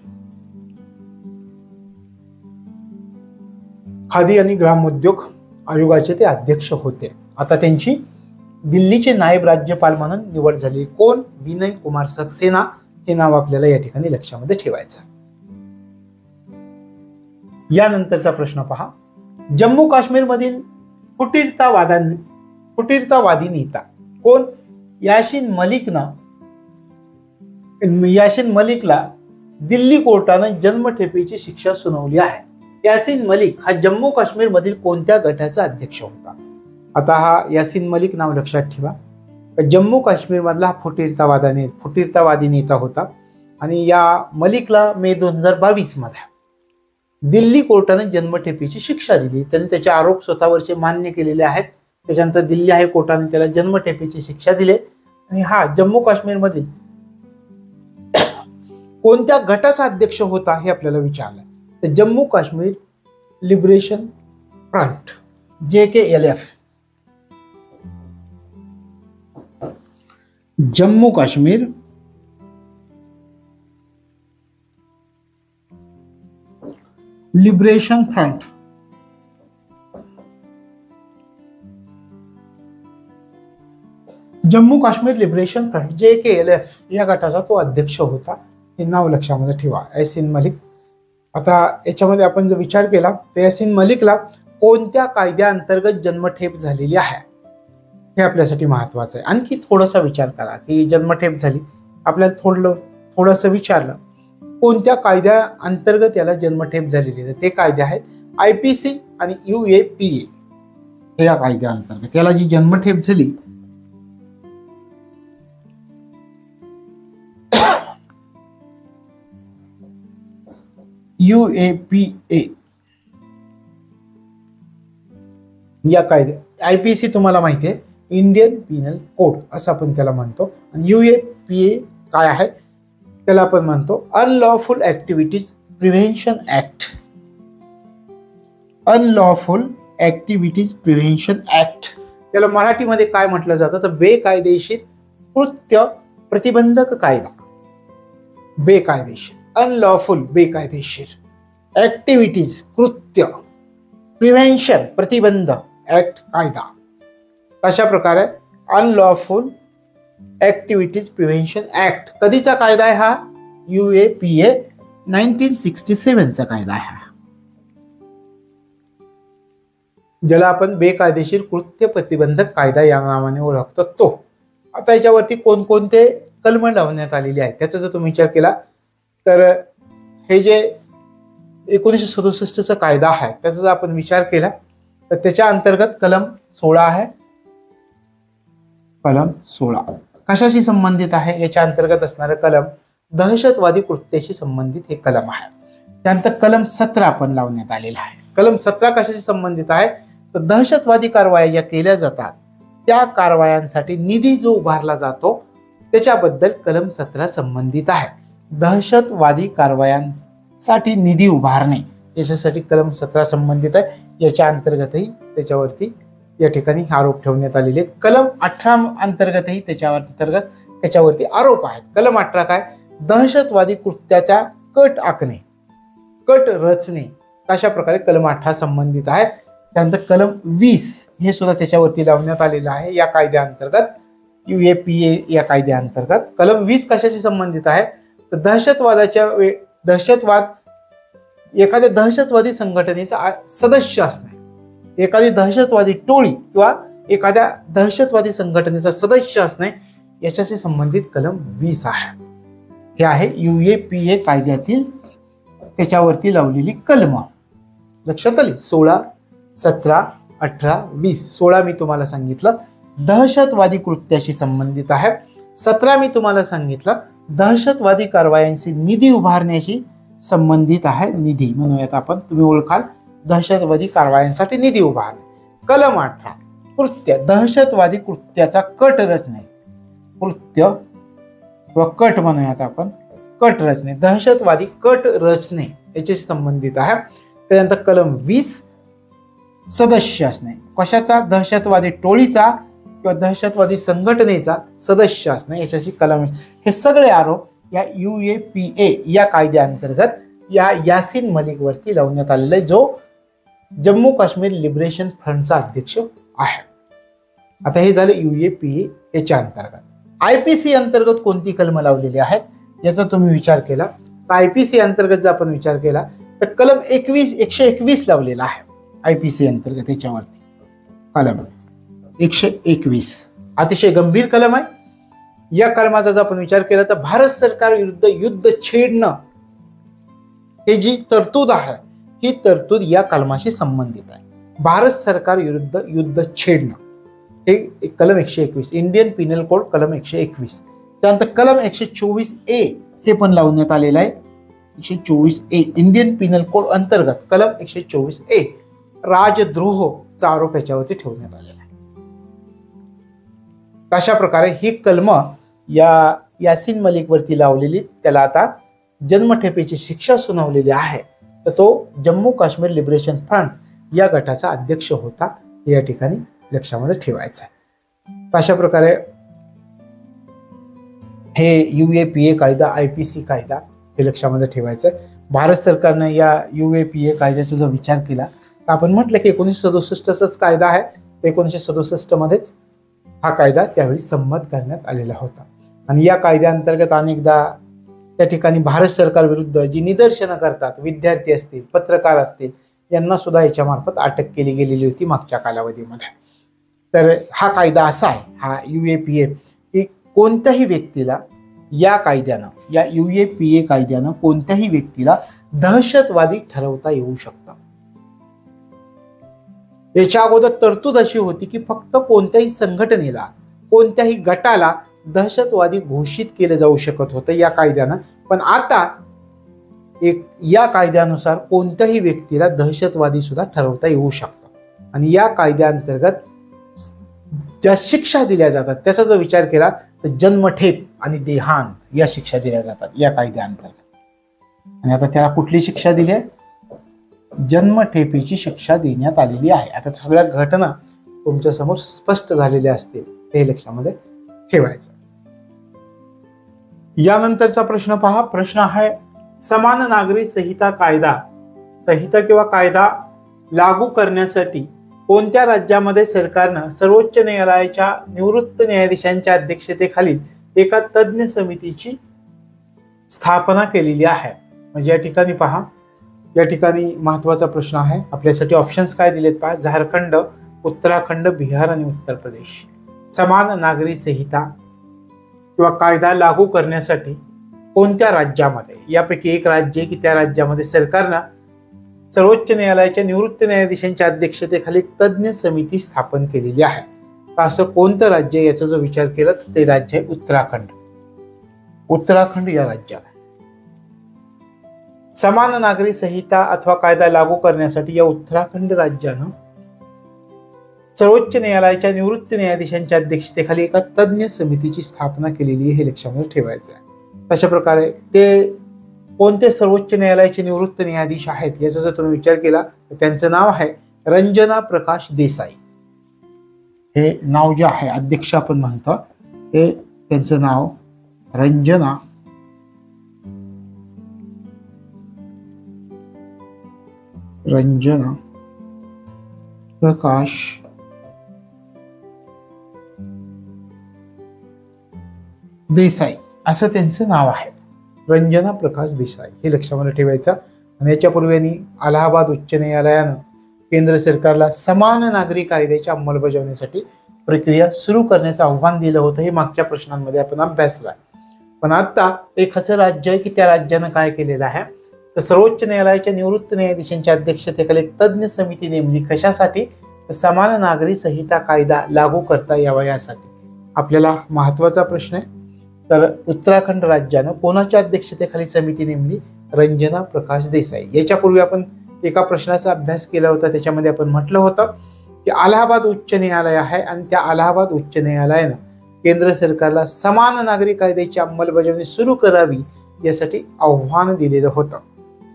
खादी आणि ग्रामोद्योग आयोगाचे ते अध्यक्ष होते. आता त्यांची दिल्लीचे नायब राज्यपाल म्हणून निवड झाली. कोण? विनय कुमार सक्सेना हे नाव आपल्याला या ठिकाणी लक्षामध्ये ठेवायचं. यानंतरचा प्रश्न पहा. जम्मू काश्मीर मधील फुटीरतावादी नेता कोण? यासिन मलिकला दिल्ली कोर्टाने जन्मठेपेची शिक्षा सुनावली आहे. यासिन मलिक हा जम्मू काश्मीर मधील कोणत्या गटाचा अध्यक्ष होता? आता हा यासिन मलिक नाव लक्षात ठेवा. जम्मू काश्मीर मधला फुटीरतावादी नेता होता आणि या मलिकला मे 2022 मध्ये दिल्ली कोर्टाने जन्मठेपेची शिक्षा दिली. त्यांनी त्याचे आरोप स्वतःवरचे मान्य केलेले आहेत. त्याच्यानंतर दिल्ली हायकोर्टाने त्याला जन्मठेपेची शिक्षा दिली. आणि हा जम्मू काश्मीर मधील कोणत्या गटाचा अध्यक्ष होता हे आपल्याला विचारलं. तर Jammu Kashmir liberation front, JKLF. Jammu Kashmir liberation front. Jammu Kashmir liberation front JKLF या गटाचा तो अध्यक्ष होता. हे नाव लक्षामध्ये ठेवा, यासिन मलिक. आता याच्यामध्ये आपण जर विचार केला तर यासिन मलिकला कोणत्या कायद्याअंतर्गत जन्मठेप झालेली आहे हे आपल्यासाठी महत्वाचं आहे. आणखी थोडासा विचार करा की जन्मठेप झाली, आपल्याला थोडंसं विचारलं कोणत्या कायद्या अंतर्गत याला जन्मठेप झालेली आहे. ते कायदे आहेत IPC आणि UAPA हे या कायद्या अंतर्गत याला जी जन्मठेप झाली UAPA या कायद्या. IPC तुम्हाला माहिती आहे इंडियन पिनल कोड असं आपण त्याला म्हणतो आणि UAPA काय आहे त्याला आपण म्हणतो unlawful activities prevention act. Unlawful activities prevention act त्याला मराठीमध्ये काय म्हटलं जातं तर बेकायदेशीर कृत्य प्रतिबंधक कायदा. बेकायदेशीर, अनलॉफुल बेकायदेशीर, ऍक्टिव्हिटीज कृत्य, प्रिव्हेन्शन प्रतिबंध, ऍक्ट कायदा. अशा प्रकारे अनलॉफुल ऍक्टिव्हिटीज प्रिव्हेन्शन ऍक्ट कधीचा कायदा आहे हा? UAPA 1967 चा कायदा आहे, ज्याला आपण बेकायदेशीर कृत्य प्रतिबंधक कायदा या नावाने ओळखतो तो. आता याच्यावरती कोणकोणते कलम लावण्यात आलेली आहे त्याचा जर तुम्ही विचार केला तर हे जे 1967 चा कायदा आहे त्याचा जर आपण विचार केला तर त्याच्या अंतर्गत कलम 16 आहे. कलम 16 कशाशी संबंधित आहे? याच्या अंतर्गत असणारं कलम दहशतवादी कृत्याशी संबंधित हे कलम आहे. त्यानंतर कलम 17 आपण लावण्यात आलेला आहे. कलम 17 कशाशी संबंधित आहे तर दहशतवादी कारवाया ज्या केल्या जातात त्या कारवायांसाठी निधी जो उभारला जातो त्याच्याबद्दल कलम 17 संबंधित आहे. दहशतवादी कारवायांसाठी निधी उभारणे याच्यासाठी कलम 17 संबंधित आहे. याच्या अंतर्गतही त्याच्यावरती या ठिकाणी आरोप ठेवण्यात आलेले आहेत. कलम 18 अंतर्गतही त्याच्यावरती आरोप आहेत. कलम 18 काय? दहशतवादी कृत्याचा कट आखणे कट रचणे, अशा प्रकारे कलम 18 संबंधित आहे. त्यानंतर कलम 20 हे सुद्धा त्याच्यावरती लावण्यात आलेलं आहे या कायद्याअंतर्गत, UAPA या कायद्याअंतर्गत. कलम 20 कशाशी संबंधित आहे तर दहशतवाद एखाद्या दहशतवादी संघटनेचा सदस्य असणे, एखादी दहशतवादी टोळी किंवा एखाद्या दहशतवादी संघटनेचा सदस्य असणे याच्याशी संबंधित कलम 20 आहे. हे आहे UAPA कायद्यातील त्याच्यावरती लावलेली कलम. लक्षात आली? 16, 17, 18, 20. 16 मी तुम्हाला सांगितलं दहशतवादी कृत्याशी संबंधित आहे. 17 मी तुम्हाला सांगितलं दहशतवादी कारवायांची निधी उभारण्याशी संबंधित आहे. निधी म्हणूयात आपण, तुम्ही ओळखाल दहशतवादी कारवायांसाठी निधी उभारणे. कलम 18 कृत्य, दहशतवादी कृत्याचा कट रचणे, कृत्य किंवा कट म्हणूयात आपण, कट रचणे, दहशतवादी कट रचणे याच्याशी संबंधित आहे. त्यानंतर कलम 20 सदस्य असणे, कशाचा? दहशतवादी टोळीचा किंवा दहशतवादी संघटनेचा सदस्य असणे याच्याशी कलम. हे सगळे आरोप या UAPA या कायद्याअंतर्गत या यासीन मलिक वरती लावण्यात आलेला आहे, जो जम्मू काश्मीर लिबरेशन फ्रंटचा अध्यक्ष आहे. आता हे झालं UAPA याच्या अंतर्गत. IPC अंतर्गत कोणती कलम लावलेली आहेत याचा तुम्ही विचार केला तर IPC अंतर्गत जर आपण विचार केला तर कलम 121 लावलेला आहे IPC अंतर्गत. याच्यावरती कलम 121 अतिशय गंभीर कलम आहे. या कलमाचा जर आपण विचार केला तर भारत सरकार विरुद्ध युद्ध छेडणं हे जी तरतूद आहे ही तरतूद या कलमाशी संबंधित आहे. भारत सरकार विरुद्ध युद्ध छेडणं हे कलम 121, इंडियन पिनल कोड कलम 121. त्यानंतर कलम 124A हे पण लावण्यात आलेलं आहे. 124A इंडियन पिनल कोड अंतर्गत कलम 124A राजद्रोहचा आरोप याच्यावरती ठेवण्यात आलेला आहे. अशा प्रकारे ही कलम या यासीन मलिक वरती लावलेली, त्याला आता जन्मठेपेची शिक्षा सुनावलेली आहे. तर तो जम्मू काश्मीर लिबरेशन फ्रंट या गटाचा अध्यक्ष होता, या ठिकाणी लक्षामध्ये ठेवायचं आहे. अशा प्रकारे हे UAPA कायदा, IPC कायदा हे लक्षामध्ये ठेवायचं आहे. भारत सरकारने या UAPA कायद्याचा जर विचार केला तर आपण म्हटलं की 1967चाच कायदा आहे. 1967 मध्येच हा कायदा त्यावेळी संमत करण्यात आलेला होता. आणि या कायद्याअंतर्गत अनेकदा त्या ठिकाणी भारत सरकार विरुद्ध जी निदर्शनं करतात, विद्यार्थी असतील, पत्रकार असतील, यांना सुद्धा याच्या मार्फत अटक केली गेलेली होती मागच्या कालावधीमध्ये. तर हा कायदा असा आहे, हा UAPA, की कोणत्याही व्यक्तीला या कायद्यानं, या UAPA कायद्यानं कोणत्याही व्यक्तीला दहशतवादी ठरवता येऊ शकतं. याच्या अगोदर तरतूद अशी होती की फक्त कोणत्याही संघटनेला, कोणत्याही गटाला दहशतवादी घोषित केलं जाऊ शकत होतं या कायद्यानं. पण आता या कायद्यानुसार कोणत्याही व्यक्तीला दहशतवादी सुद्धा ठरवता येऊ शकतं. आणि या कायद्याअंतर्गत ज्या शिक्षा दिल्या जातात त्याचा जर विचार केला तर जन्मठेप आणि देहांत या शिक्षा दिल्या जातात या कायद्याअंतर्गत. आणि आता त्याला कुठली शिक्षा दिली आहे? जन्मठेपेची शिक्षा देण्यात आलेली आहे. आता सगळ्या घटना तुमच्या समोर स्पष्ट झालेल्या असतील, ते लक्षामध्ये ठेवायचं. यानंतरचा प्रश्न पहा. प्रश्न आहे समान नागरी संहिता किंवा कायदा लागू करण्यासाठी कोणत्या राज्यामध्ये सरकारनं सर्वोच्च न्यायालयाच्या निवृत्त न्यायाधीशांच्या अध्यक्षतेखालील एका तज्ज्ञ समितीची स्थापना केलेली आहे? म्हणजे या ठिकाणी पहा, या ठिकाणी महत्वाचा प्रश्न आहे आपल्यासाठी. ऑप्शन्स काय दिलेत पहा. झारखंड, उत्तराखंड, बिहार आणि उत्तर प्रदेश. समान नागरी संहिता किंवा कायदा लागू करण्यासाठी कोणत्या राज्यामध्ये, यापैकी एक राज्य की त्या राज्यामध्ये सरकारनं सर्वोच्च न्यायालयाच्या निवृत्त न्यायाधीशांच्या अध्यक्षतेखाली तज्ज्ञ समिती स्थापन केलेली आहे. तर असं कोणतं राज्य, याचा जर विचार केला तर ते राज्य आहे उत्तराखंड. उत्तराखंड या राज्याला समान नागरी संहिता अथवा कायदा लागू करण्यासाठी या उत्तराखंड राज्यानं सर्वोच्च न्यायालयाच्या निवृत्त न्यायाधीशांच्या अध्यक्षतेखाली एका तज्ज्ञ समितीची स्थापना केलेली आहे, हे लक्षामध्ये ठेवायचं आहे. अशा प्रकारे ते कोणते सर्वोच्च न्यायालयाचे निवृत्त न्यायाधीश आहेत याचा जर तुम्ही विचार केला तर त्यांचं नाव आहे रंजना प्रकाश देसाई. हे नाव जे आहे, अध्यक्ष आपण म्हणतो, ते त्यांचं नाव रंजना प्रकाश देसाई असं त्यांचं नाव आहे. रंजना प्रकाश देसाई हे लक्षामध्ये ठेवायचं. आणि याच्यापूर्वी अलाहाबाद उच्च न्यायालयानं केंद्र सरकारला समान नागरी कायद्याच्या अंमलबजावणीसाठी प्रक्रिया सुरू करण्याचं आव्हान दिलं होतं. हे मागच्या प्रश्नांमध्ये आपण अभ्यासलं आहे. पण आता एक असं राज्य आहे की त्या राज्यानं काय केलेलं आहे, तर सर्वोच्च न्यायालयाच्या निवृत्त न्यायाधीशांच्या अध्यक्षतेखाली एक तज्ज्ञ समिती नेमली. कशासाठी? समान नागरी संहिता कायदा लागू करता यावा यासाठी. आपल्याला महत्वाचा प्रश्न आहे. तर उत्तराखंड राज्यानं कोणाच्या अध्यक्षतेखाली समिती नेमली? रंजना प्रकाश देसाई. याच्यापूर्वी आपण एका प्रश्नाचा अभ्यास केला होता. त्याच्यामध्ये आपण म्हटलं होतं की अलाहाबाद उच्च न्यायालय आहे आणि त्या अलाहाबाद उच्च न्यायालयानं केंद्र सरकारला समान नागरी कायद्याची अंमलबजावणी सुरू करावी यासाठी आव्हान दिलेलं होतं,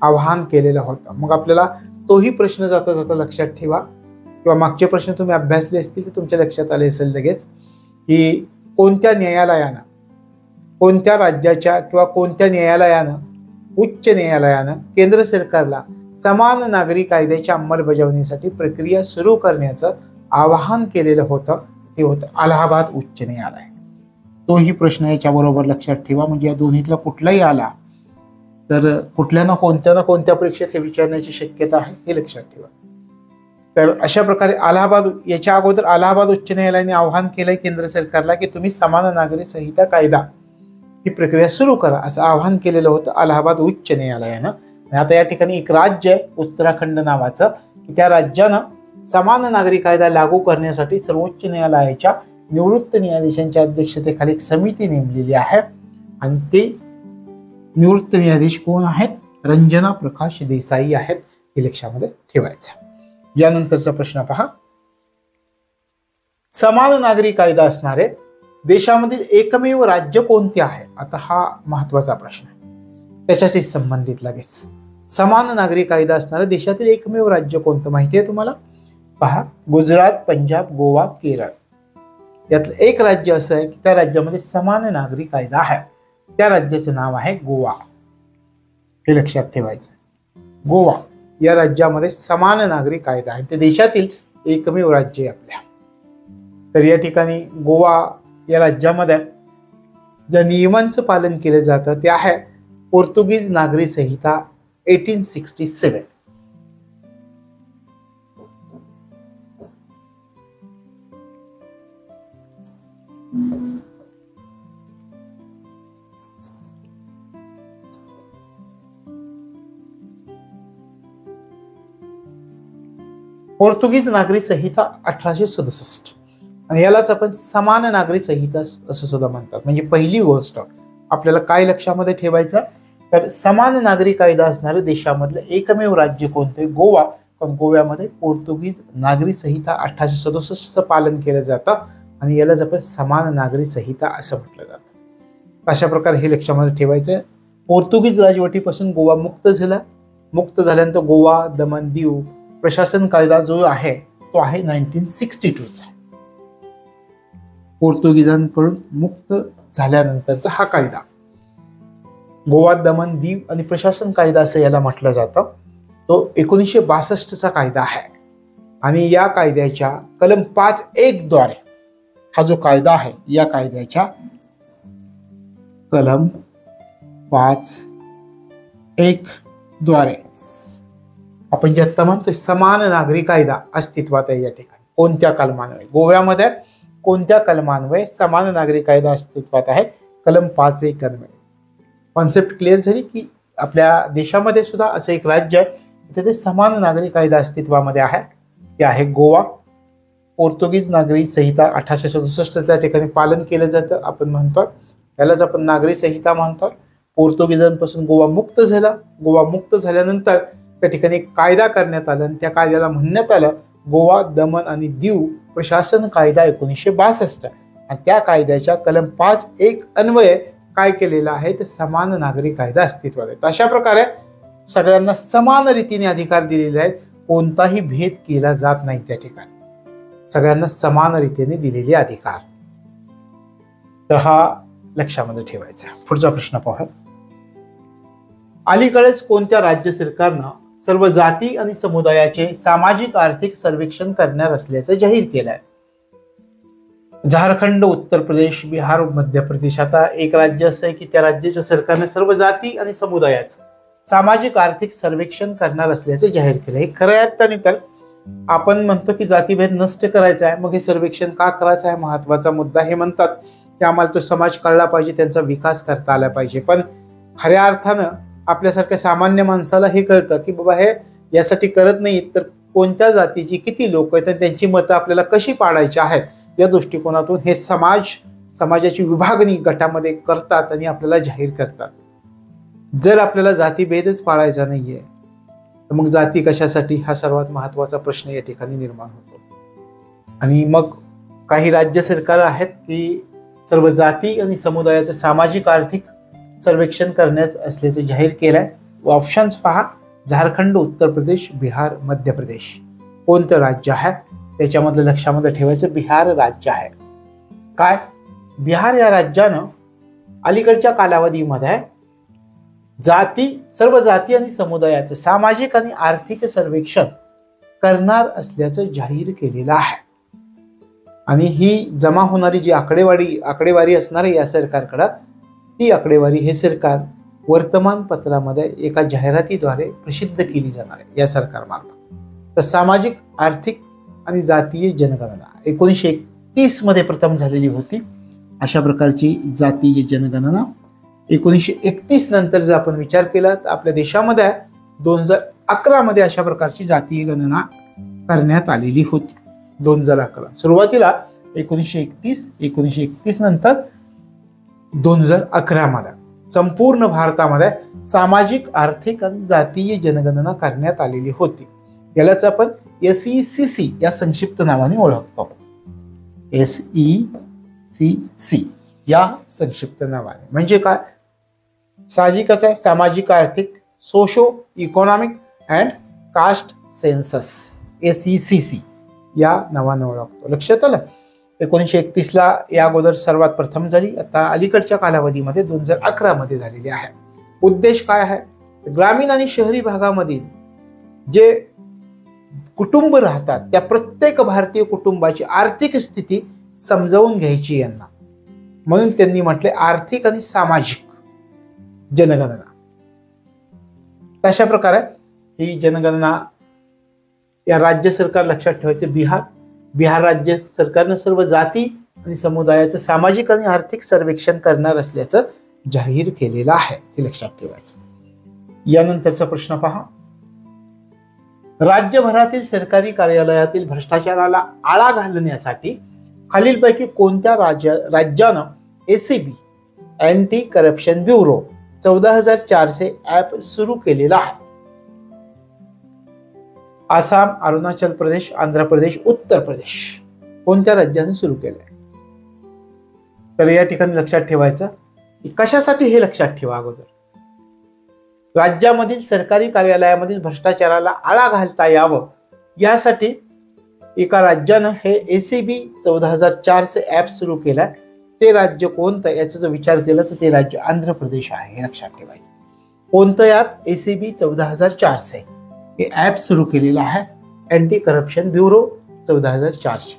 आव्हान केलेलं होतं. मग आपल्याला तोही प्रश्न जाता जाता लक्षात ठेवा, किंवा मागचे प्रश्न तुम्ही अभ्यासले असतील तर तुमच्या लक्षात आले असेल लगेच की कोणत्या न्यायालयानं, कोणत्या राज्याच्या किंवा कोणत्या न्यायालयानं, उच्च न्यायालयानं केंद्र सरकारला समान नागरी कायद्याच्या अंमलबजावणीसाठी प्रक्रिया सुरू करण्याचं आवाहन केलेलं होतं. ते होतं अलाहाबाद उच्च न्यायालय. तोही प्रश्न याच्याबरोबर लक्षात ठेवा. म्हणजे या दोन्हीतला कुठलाही आला तर कुठल्या ना कोणत्या परीक्षेत हे विचारण्याची शक्यता आहे, हे लक्षात ठेवा. तर अशा प्रकारे याच्या अगोदर अलाहाबाद उच्च न्यायालयाने आवाहन केलंय केंद्र सरकारला की तुम्ही समान नागरी संहिता कायदा ही प्रक्रिया सुरू करा, असं आवाहन केलेलं होतं अलाहाबाद उच्च न्यायालयानं. आणि आता या ठिकाणी एक राज्य आहे उत्तराखंड नावाचं, की त्या राज्यानं समान नागरी कायदा लागू करण्यासाठी सर्वोच्च न्यायालयाच्या निवृत्त न्यायाधीशांच्या अध्यक्षतेखाली एक समिती नेमलेली आहे. आणि ते निवृत्त न्यायाधीश कोण आहेत? रंजना प्रकाश देसाई आहेत. हे लक्षामध्ये ठेवायचं. यानंतरचा प्रश्न पहा. समान नागरी कायदा असणारे देशामधील एकमेव राज्य कोणते आहे? आता हा महत्वाचा प्रश्न आहे, त्याच्याशी संबंधित लगेच. समान नागरी कायदा असणारे देशातील एकमेव राज्य कोणतं माहिती आहे तुम्हाला? पहा, गुजरात, पंजाब, गोवा, केरळ यातलं एक राज्य असं आहे की त्या राज्यामध्ये समान नागरी कायदा आहे. त्या राज्याचं नाव आहे गोवा. हे लक्षात ठेवायचं. गोवा या राज्यामध्ये समान नागरी कायदा आहे. ते देशातील एकमेव राज्य आहे आपल्या. तर या ठिकाणी गोवा या राज्यामध्ये ज्या नियमांचं पालन केलं जातं ते आहे पोर्तुगीज नागरी संहिता 1867. पोर्तुगीज नागरी संहिता 1867 आणि यालाच आपण समान नागरी संहिता असं सुद्धा म्हणतात. म्हणजे पहिली गोष्ट आपल्याला काय लक्षामध्ये ठेवायचं, तर समान नागरी कायदा असणाऱ्या देशामधलं एकमेव राज्य कोणते? गोवा. पण गोव्यामध्ये पोर्तुगीज नागरी संहिता 1867चं पालन केलं जातं आणि यालाच आपण समान नागरी संहिता असं म्हटलं जातं. अशा प्रकारे हे लक्षामध्ये ठेवायचं. पोर्तुगीज राजवटीपासून गोवा मुक्त झाला. मुक्त झाल्यानंतर गोवा, दमण, दीव प्रशासन कायदा जो आहे तो आहे 1962चा. पोर्तुगीजांकडून मुक्त झाल्यानंतरचा हा कायदा गोवा, दमण, दीव आणि प्रशासन कायदा असं याला म्हटलं जातं. तो 1962चा कायदा आहे आणि या कायद्याच्या कलम 5(1) द्वारे हा जो कायदा आहे, या कायद्याच्या कलम 5(1) द्वारे आपण जे आता म्हणतोय समान नागरी कायदा अस्तित्वात आहे. या ठिकाणी कोणत्या कलमान्वये? गोव्यामध्ये कोणत्या कलमान्वये समान नागरी कायदा अस्तित्वात आहे? कलम 5(1) अन्वये. कॉन्सेप्ट क्लिअर झाली की आपल्या देशामध्ये सुद्धा असं एक राज्य आहे तिथे समान नागरी कायदा अस्तित्वामध्ये आहे. ते आहे गोवा. पोर्तुगीज नागरी संहिता 1867 त्या ठिकाणी पालन केलं जातं. आपण म्हणतो यालाच आपण नागरी संहिता म्हणतो. पोर्तुगीजांपासून गोवा मुक्त झाला. गोवा मुक्त झाल्यानंतर त्या ठिकाणी कायदा करण्यात आला आणि त्या कायद्याला म्हणण्यात आलं गोवा, दमण आणि दीव प्रशासन कायदा 1962. आणि त्या कायद्याच्या कलम 5(1) अन्वये काय केलेलं आहे तर समान नागरी कायदा अस्तित्वात आहे. अशा प्रकारे सगळ्यांना समान रीतीने अधिकार दिलेले आहेत. कोणताही भेद केला जात नाही. त्या ठिकाणी सगळ्यांना समान रीतीने दिलेले अधिकार. तर हा लक्षामध्ये ठेवायचा. पुढचा प्रश्न पाहूया. अलीकडेच कोणत्या राज्य सरकारनं सर्व जाती आणि समुदायाचे सामाजिक आर्थिक सर्वेक्षण करणार असल्याचं जाहीर केलं आहे. झारखंड, उत्तर प्रदेश, बिहार, मध्य प्रदेश, आता एक राज्य असं आहे की त्या राज्याच्या सरकारने सर्व जाती आणि समुदायाचं सामाजिक आर्थिक सर्वेक्षण करणार असल्याचं जाहीर केलं. हे खऱ्या अर्थाने तर आपण म्हणतो की जातीभेद नष्ट करायचा आहे, मग हे सर्वेक्षण का करायचं आहे महत्वाचा मुद्दा. हे म्हणतात की आम्हाला तो समाज कळला पाहिजे, त्यांचा विकास करता आला पाहिजे. पण खऱ्या अर्थानं आपल्यासारख्या सामान्य माणसाला हे कळतं की बाबा हे यासाठी करत नाहीत तर कोणत्या जातीची किती लोक आहेत आणि त्यांची मतं आपल्याला कशी पाडायची आहेत या दृष्टिकोनातून हे समाजाची विभागणी गटामध्ये करतात आणि आपल्याला जाहीर करतात. जर आपल्याला जातीभेदच पाळायचा नाहीये तर मग जाती कशासाठी, हा सर्वात महत्वाचा प्रश्न या ठिकाणी निर्माण होतो. आणि मग काही राज्य सरकार आहेत की सर्व जाती आणि समुदायाचे सामाजिक आर्थिक सर्वेक्षण करण्यास असल्याचे जाहीर केलंय. ऑप्शन्स पहा: झारखंड, उत्तर प्रदेश, बिहार, मध्य प्रदेश. कोणतं राज्य आहे त्याच्यामधलं लक्षामध्ये ठेवायचं बिहार राज्य आहे. काय, बिहार या राज्यानं अलीकडच्या कालावधीमध्ये सर्व जाती आणि समुदायाचे सामाजिक आणि आर्थिक सर्वेक्षण करणार असल्याचं जाहीर केलेलं आहे. आणि ही जमा होणारी जी आकडेवारी असणार आहे या सरकारकडं, ती आकडेवारी हे सरकार वर्तमानपत्रामध्ये एका जाहिरातीद्वारे प्रसिद्ध केली जाणार आहे या सरकारमार्फत. तर सामाजिक, आर्थिक आणि जातीय जनगणना 1931 मध्ये प्रथम झालेली होती. अशा प्रकारची जातीय जनगणना 1931 नंतर जर आपण विचार केला तर आपल्या देशामध्ये 2011 मध्ये अशा प्रकारची जातीय गणना करण्यात आलेली होती. 2011 सुरुवातीला 1931 नंतर 2011 मध्ये संपूर्ण भारतामध्ये सामाजिक, आर्थिक आणि जातीय जनगणना करण्यात आलेली होती. यालाच आपण SECC या संक्षिप्त नावाने ओळखतो. SECC या संक्षिप्त नावाने म्हणजे काय, साहजिकच आहे, सामाजिक, आर्थिक, socio economic and caste census, SECC या नावाने ओळखतो. लक्षात आलं. 1931 ला या अगोदर सर्वात प्रथम झाली. आता अलीकडच्या कालावधीमध्ये 2011 मध्ये झालेली आहे. उद्देश काय आहे, ग्रामीण आणि शहरी भागामधील जे कुटुंब राहतात त्या प्रत्येक भारतीय कुटुंबाची आर्थिक स्थिती समजावून घ्यायची यांना, म्हणून त्यांनी म्हटले आर्थिक आणि सामाजिक जनगणना. तशा प्रकारे ही जनगणना या राज्य सरकार लक्षात ठेवायचे. बिहार राज्य सरकारनं सर्व जाती आणि समुदायाचं सामाजिक आणि आर्थिक सर्वेक्षण करणार असल्याचं जाहीर केलेलं आहे, हे लक्षात ठेवायचं. यानंतरचा प्रश्न पहा: राज्यभरातील सरकारी कार्यालयातील भ्रष्टाचाराला आळा घालण्यासाठी खालीलपैकी कोणत्या राज्यानं ACB anti corruption bureau 14,400 app सुरू केलेला आहे? आसाम, अरुणाचल प्रदेश, आंध्र प्रदेश, उत्तर प्रदेश. कोणत्या राज्याने सुरू केलंय? तर या ठिकाणी लक्षात ठेवायचं की कशासाठी हे लक्षात ठेवा. अगोदर राज्यामधील सरकारी कार्यालयामधील भ्रष्टाचाराला आळा घालता यावं यासाठी एका राज्यानं हे ACB 14,400 ऍप सुरू केलाय. ते राज्य कोणतं याचा जर विचार केला तर ते राज्य आंध्र प्रदेश आहे, हे लक्षात ठेवायचं. कोणतं ऍप? ACB 14,400 हे ऍप सुरू केलेलं आहे. अँटी करप्शन ब्युरो 14,400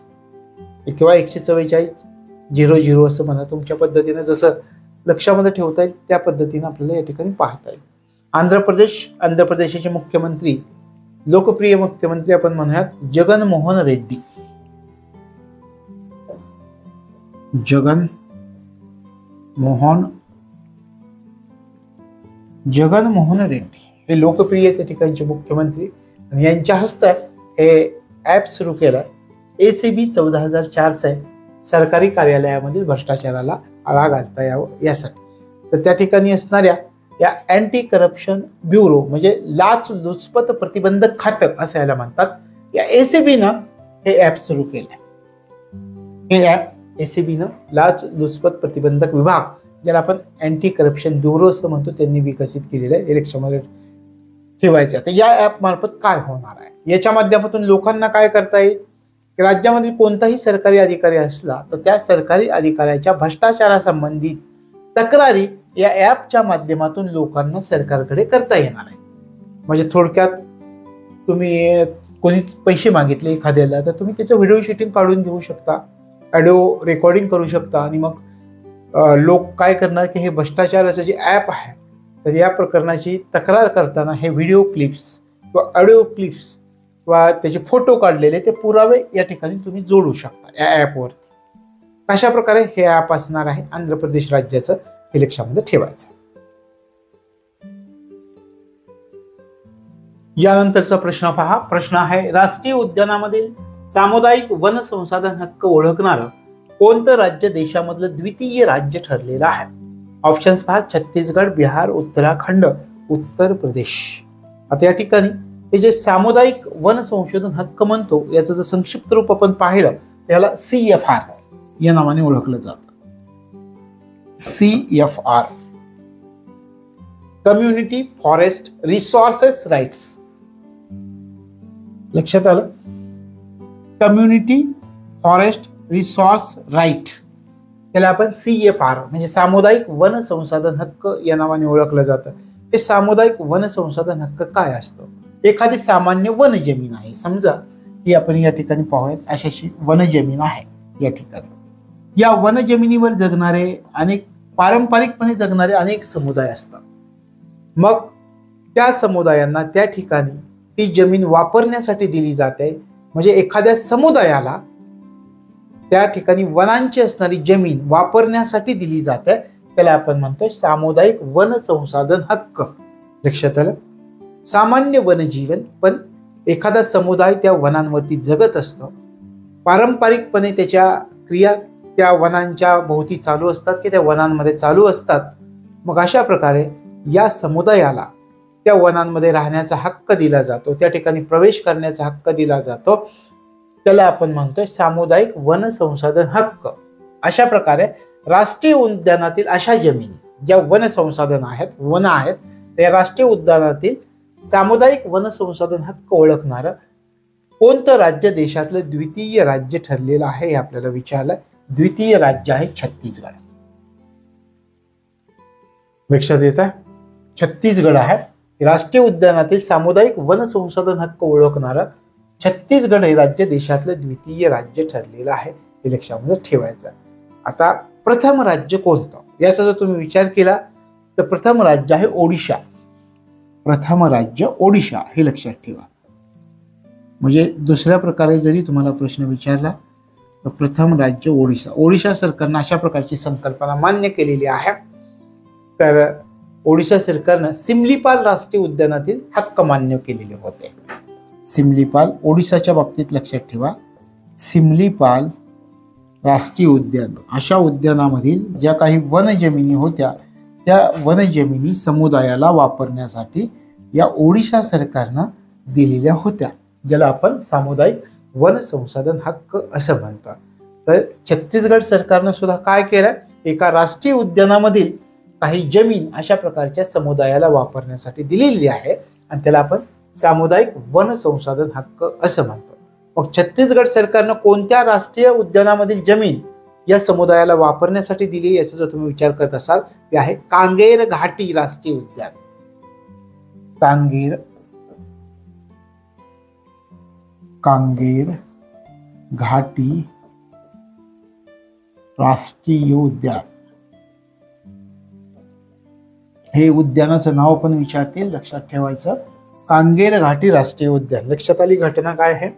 किंवा 144,00 असं म्हणा, तुमच्या पद्धतीने जसं लक्षामध्ये ठेवता येईल त्या पद्धतीने आपल्याला या ठिकाणी पाहता येईल. आंध्र प्रदेशाचे मुख्यमंत्री, लोकप्रिय मुख्यमंत्री आपण म्हणूयात जगनमोहन रेड्डी. जगनमोहन रेड्डी हे लोकप्रिय त्या ठिकाणचे मुख्यमंत्री आणि यांच्या हस्ते हे ऍप सुरू केलंय. ACB 14,400 सरकारी कार्यालयामधील भ्रष्टाचाराला आळा घालता यावं यासाठी. तर त्या ठिकाणी असणाऱ्या या अँटी करप्शन ब्युरो म्हणजे लाचलुचपत प्रतिबंधक खातं असं याला म्हणतात, या ACBनं हे ऍप सुरू केलंय. हे ऍप ACBनं लाचलुचपत प्रतिबंधक विभाग, ज्याला आपण अँटी करप्शन ब्युरो असं म्हणतो, त्यांनी विकसित केलेलं आहे. इलेक्शनमध्ये ठेवायचं. तर या ऍप मार्फत काय होणार आहे, याच्या माध्यमातून लोकांना काय करता येईल, राज्यामधील कोणताही सरकारी अधिकारी असला तर त्या सरकारी अधिकाऱ्याच्या भ्रष्टाचारासंबंधित तक्रारी या ऍपच्या माध्यमातून लोकांना सरकारकडे करता येणार आहे. म्हणजे थोडक्यात तुम्ही कोणी पैसे मागितले एखाद्याला तर तुम्ही त्याचं व्हिडिओ शूटिंग काढून घेऊ शकता, ऑडिओ रेकॉर्डिंग करू शकता आणि मग लोक काय करणार की हे भ्रष्टाचाराचं जे ॲप आहे तर या प्रकरणाची तक्रार करताना हे व्हिडिओ क्लिप्स किंवा ऑडिओ क्लिप्स किंवा त्याचे फोटो काढलेले ते पुरावे या ठिकाणी तुम्ही जोडू शकता या ॲपवरती. अशा प्रकारे हे ॲप असणार आहे. आंध्र प्रदेश राज्याचं हे लक्षामध्ये ठेवायचं. यानंतरचा प्रश्न पहा. प्रश्न आहे, राष्ट्रीय उद्यानामधील सामुदायिक वन संसाधन हक्क ओळखणारं कोणतं राज्य देशामधलं द्वितीय राज्य ठरलेलं आहे? ऑप्शन्स पहा. छत्तीसगड, बिहार, उत्तराखंड, उत्तर प्रदेश. आता या ठिकाणी हे जे सामुदायिक वन संशोधन हक्क म्हणतो याचं जर संक्षिप्त रूप आपण पाहिलं त्याला CFR या नावाने ओळखलं जातं. CFR, community forest resources rights. लक्षात आलं? कम्युनिटी फॉरेस्ट रिसोर्स राईट, त्याला आपण CFR म्हणजे सामुदायिक वन संसाधन हक्क या नावाने ओळखलं जातं. हे सामुदायिक वन संसाधन हक्क काय असतं? एखादी सामान्य वन जमीन आहे, समजा ही आपण या ठिकाणी पाहूयात, अशाशी वन जमीन आहे या ठिकाणी. या वन जमिनीवर जगणारे अनेक पारंपरिकपणे जगणारे अनेक समुदाय असतात. मग त्या समुदायांना त्या ठिकाणी ती जमीन वापरण्यासाठी दिली जाते. म्हणजे एखाद्या समुदायाला त्या ठिकाणी वनांची असणारी जमीन वापरण्यासाठी दिली जाते, त्याला आपण म्हणतो सामुदायिक वन संसाधन हक्क. लक्षात आलं? सामान्य वनजीवन, पण एखादा समुदाय त्या वनांवरती जगत असतो. पारंपरिकपणे त्याच्या क्रिया त्या वनांच्या भोवती चालू असतात की त्या वनांमध्ये चालू असतात. मग अशा प्रकारे या समुदायाला त्या वनांमध्ये राहण्याचा हक्क दिला जातो, त्या ठिकाणी प्रवेश करण्याचा हक्क दिला जातो. त्याला आपण म्हणतोय सामुदायिक वन संसाधन हक्क. अशा प्रकारे राष्ट्रीय उद्यानातील अशा जमिनी ज्या वन संसाधन आहेत, वन आहेत, त्या राष्ट्रीय उद्यानातील सामुदायिक वन संसाधन हक्क ओळखणारं कोणतं राज्य देशातलं द्वितीय राज्य ठरलेलं आहे हे आपल्याला विचारलं. द्वितीय राज्य आहे छत्तीसगड. लक्षात येत आहे? छत्तीसगड आहे राष्ट्रीय उद्यानातील सामुदायिक वन संसाधन हक्क ओळखणारं छत्तीसगड हे राज्य देशातलं द्वितीय राज्य ठरलेलं आहे, हे लक्षामध्ये ठेवायचं. आता प्रथम राज्य कोणतं याचा जर तुम्ही विचार केला तर प्रथम राज्य आहे ओडिशा. प्रथम राज्य ओडिशा हे लक्षात ठेवा. म्हणजे दुसऱ्या प्रकारे जरी तुम्हाला प्रश्न विचारला तर प्रथम राज्य ओडिशा. ओडिशा सरकारनं अशा प्रकारची संकल्पना मान्य केलेली आहे. तर ओडिशा सरकारनं सिमलीपाल राष्ट्रीय उद्यानातील हक्क मान्य केलेले होते. सिमलीपाल ओडिशाच्या बाबतीत लक्षात ठेवा, सिमलीपाल राष्ट्रीय उद्यान, अशा उद्यानामधील ज्या काही वनजमिनी होत्या त्या वनजमिनी समुदायाला वापरण्यासाठी या ओडिशा सरकारनं दिलेल्या होत्या, ज्याला आपण सामुदायिक वन संसाधन हक्क असं म्हणतो. तर छत्तीसगड सरकारनं सुद्धा काय केलं, एका राष्ट्रीय उद्यानामधील काही जमीन अशा प्रकारच्या समुदायाला वापरण्यासाठी दिलेली आहे आणि त्याला आपण सामुदायिक वन संसाधन हक्क असं म्हणतो. मग छत्तीसगड सरकारनं कोणत्या राष्ट्रीय उद्यानामधील जमीन या समुदायाला वापरण्यासाठी दिली याचा जर तुम्ही विचार करत असाल ते आहे कांगेर घाटी राष्ट्रीय उद्यान. कांगेर घाटी राष्ट्रीय उद्यान. हे उद्यानाचं नाव पण विचारतील, लक्षात ठेवायचं. कांगेर घाटी राष्ट्रीय उद्यान. लक्षात आली घटना काय आहे?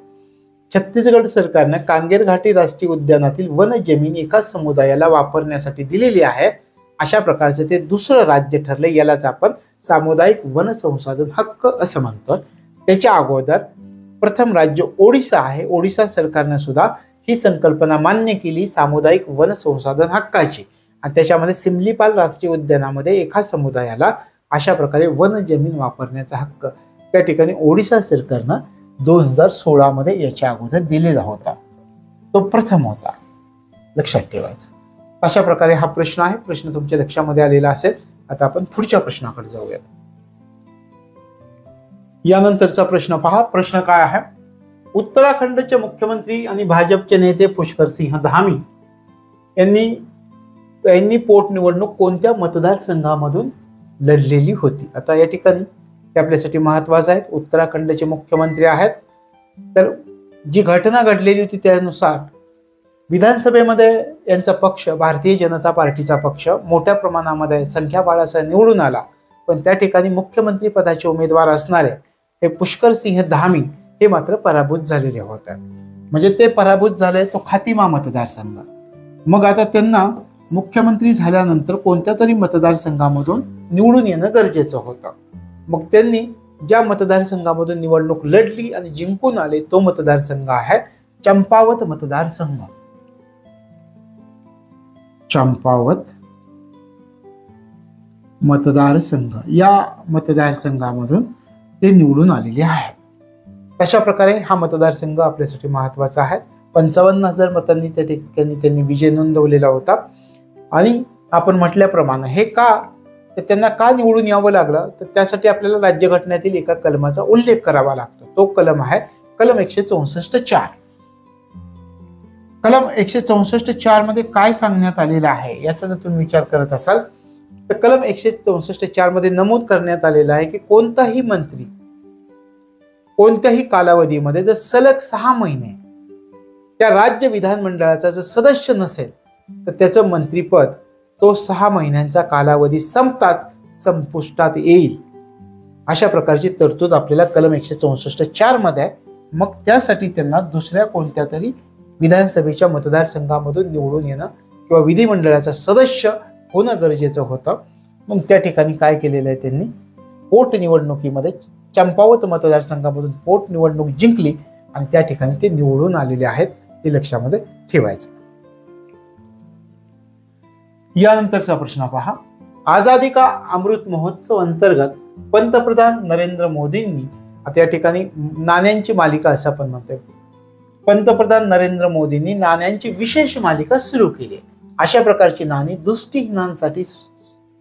छत्तीसगड सरकारने कांगेर घाटी राष्ट्रीय उद्यानातील वन जमीन एका समुदायाला वापरण्यासाठी दिलेली आहे. अशा प्रकारचे ते दुसरं राज्य ठरले, यालाच आपण सामुदायिक वन संसाधन हक्क असं म्हणतो. त्याच्या अगोदर प्रथम राज्य ओडिशा आहे. ओडिशा सरकारने सुद्धा ही संकल्पना मान्य केली सामुदायिक वन संसाधन हक्काची आणि त्याच्यामध्ये सिमलीपाल राष्ट्रीय उद्यानामध्ये एका समुदायाला अशा प्रकारे वन जमीन वापरण्याचा हक्क त्या ठिकाणी ओडिशा सरकारनं 2016 मध्ये याच्या अगोदर दिलेला होता. तो प्रथम होता, लक्षात ठेवायचं. अशा प्रकारे हा प्रश्न आहे. प्रश्न तुमच्या लक्षामध्ये आलेला असेल. आता आपण पुढच्या प्रश्नाकडे जाऊयात. यानंतरचा प्रश्न पहा. प्रश्न काय आहे? उत्तराखंडचे मुख्यमंत्री आणि भाजपचे नेते पुष्कर सिंह धामी यांनी पोटनिवडणूक कोणत्या मतदारसंघामधून लढलेली होती? आता या ठिकाणी हे आपल्यासाठी महत्वाचं आहे. उत्तराखंडचे मुख्यमंत्री आहेत. तर जी घटना घडलेली होती त्यानुसार विधानसभेमध्ये यांचा पक्ष, भारतीय जनता पार्टीचा पक्ष, मोठ्या प्रमाणामध्ये संख्याबळासह निवडून आला. पण त्या ठिकाणी मुख्यमंत्री पदाचे उमेदवार असणारे हे पुष्कर सिंह धामी हे मात्र पराभूत झालेले होते. म्हणजे ते पराभूत झाले तो खातिमा मतदारसंघ. मग आता त्यांना मुख्यमंत्री झाल्यानंतर कोणत्या तरी मतदारसंघामधून निवडून येणं गरजेचं होतं. मग त्यांनी ज्या मतदारसंघामधून निवडणूक लढली आणि जिंकून आले तो मतदारसंघ आहे चंपावत मतदारसंघ. चंपावत मतदारसंघ या मतदारसंघामधून ते निवडून आलेले आहेत. अशा प्रकारे हा मतदारसंघ आपल्यासाठी महत्वाचा आहे. 55,000 मतांनी त्या ठिकाणी त्यांनी विजय नोंदवलेला होता. आणि आपण म्हटल्याप्रमाणे हे का, तर त्यांना का निवडून यावं लागलं, तर त्यासाठी आपल्याला राज्यघटनेतील एका कलमाचा उल्लेख करावा लागतो. तो कलम आहे कलम 164.4. कलम 164.4 मध्ये काय सांगण्यात आलेलं आहे याचा जर तुम्ही विचार करत असाल तर कलम 164.4 मध्ये नमूद करण्यात आलेलं आहे की कोणताही मंत्री कोणत्याही कालावधीमध्ये जर सलग 6 महिने त्या राज्य विधानमंडळाचा जर सदस्य नसेल तर त्याचं मंत्रीपद तो 6 महिन्यांचा कालावधी संपताच संपुष्टात येईल. अशा प्रकारची तरतूद आपल्याला कलम 164.4 मध्ये आहे. मग त्यासाठी त्यांना दुसऱ्या कोणत्या तरी विधानसभेच्या मतदारसंघामधून निवडून येणं किंवा विधिमंडळाचा सदस्य होणं गरजेचं होतं. मग त्या ठिकाणी काय केलेलं आहे त्यांनी, पोटनिवडणुकीमध्ये चंपावत मतदारसंघामधून पोटनिवडणूक जिंकली आणि त्या ठिकाणी ते निवडून आलेले आहेत. हे लक्षामध्ये ठेवायचं. यानंतरचा प्रश्न पहा. आझादी का अमृत महोत्सव अंतर्गत पंतप्रधान नरेंद्र मोदींनी, आता या ठिकाणी नाण्यांची मालिका असं आपण म्हणतोय, पंतप्रधान नरेंद्र मोदींनी नाण्यांची विशेष मालिका सुरू केली. अशा प्रकारची नाणी दृष्टिहीनांसाठी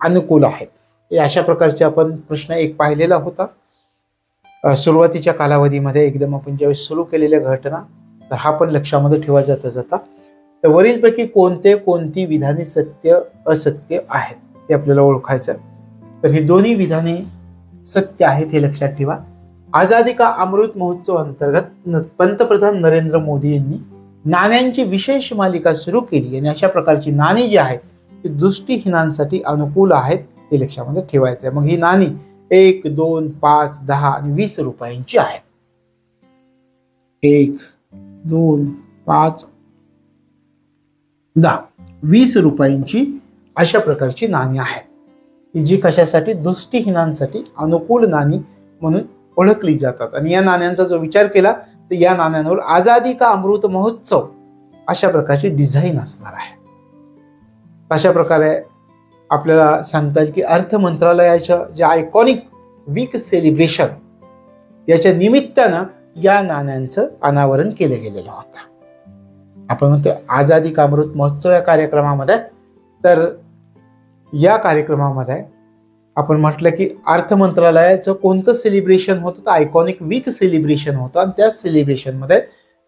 अनुकूल आहेत. अशा प्रकारचे आपण प्रश्न एक पाहिलेला होता सुरुवातीच्या कालावधीमध्ये एकदम आपण ज्यावेळेस सुरू केलेल्या घटना. तर हा पण लक्षामध्ये ठेवा जाता जाता. तर वरीलपैकी कोणती विधाने सत्य असत्य आहेत हे आपल्याला ओळखायचं. तर ही दोन्ही विधाने सत्य आहेत हे लक्षात ठेवा. आझादी का अमृत महोत्सव अंतर्गत पंतप्रधान नरेंद्र मोदी यांनी नाण्यांची विशेष मालिका सुरू केली आणि अशा प्रकारची नाणी जी आहेत ती दृष्टिहीनांसाठी अनुकूल आहेत हे लक्षामध्ये ठेवायचं आहे. मग ही नाणी 1, 2, 5, 10 आणि 20 रुपयांची आहेत. 1, 2, 5, 10, 20 रुपयांची अशा प्रकारची नाणी आहेत जी कशासाठी, दृष्टिहीनांसाठी अनुकूल नाणी म्हणून ओळखली जातात. आणि या नाण्यांचा जो विचार केला तर या नाण्यांवर आझादी का अमृत महोत्सव अशा प्रकारची डिझाईन असणार आहे. अशा प्रकारे आपल्याला सांगता येईल की अर्थ मंत्रालयाच्या जे आयकॉनिक वीक सेलिब्रेशन याच्या निमित्तानं या नाण्यांचं अनावरण केलं गेलेलं होतं. आपण म्हणतो आझादी का अमृत महोत्सव या कार्यक्रमामध्ये. तर या कार्यक्रमामध्ये आपण म्हटलं की अर्थ मंत्रालयाचं कोणतं सेलिब्रेशन होतं, तर आयकॉनिक वीक सेलिब्रेशन होतं आणि त्या सेलिब्रेशनमध्ये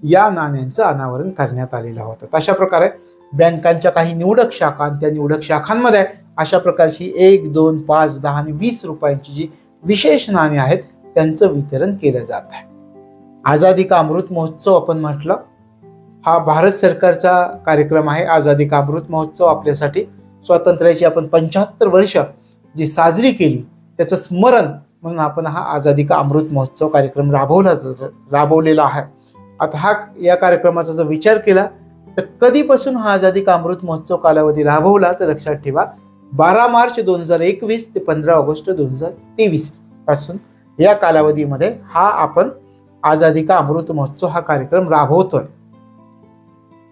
या नाण्यांचं अनावरण करण्यात आलेलं होतं. अशा प्रकारे बँकांच्या काही निवडक शाखा आणि त्या निवडक शाखांमध्ये अशा प्रकारची 1, 2, 5, 10 आणि 20 रुपयांची जी विशेष नाणी आहेत त्यांचं वितरण केलं जात आहे. आझादी का अमृत महोत्सव आपण म्हटलं हा भारत सरकारचा कार्यक्रम आहे. आझादी का अमृत महोत्सव आपल्यासाठी स्वातंत्र्याची आपण 75 वर्ष जी साजरी केली त्याचं स्मरण म्हणून आपण हा आझादी का अमृत महोत्सव कार्यक्रम राबवलेला आहे. आता या कार्यक्रमाचा जर विचार केला तर कधीपासून हा आझादी का अमृत महोत्सव कालावधी राबवला तर लक्षात ठेवा 12 मार्च 2021 ते 15 ऑगस्ट 2023 पासून या कालावधीमध्ये हा आपण आझादी का अमृत महोत्सव हा कार्यक्रम राबवतोय.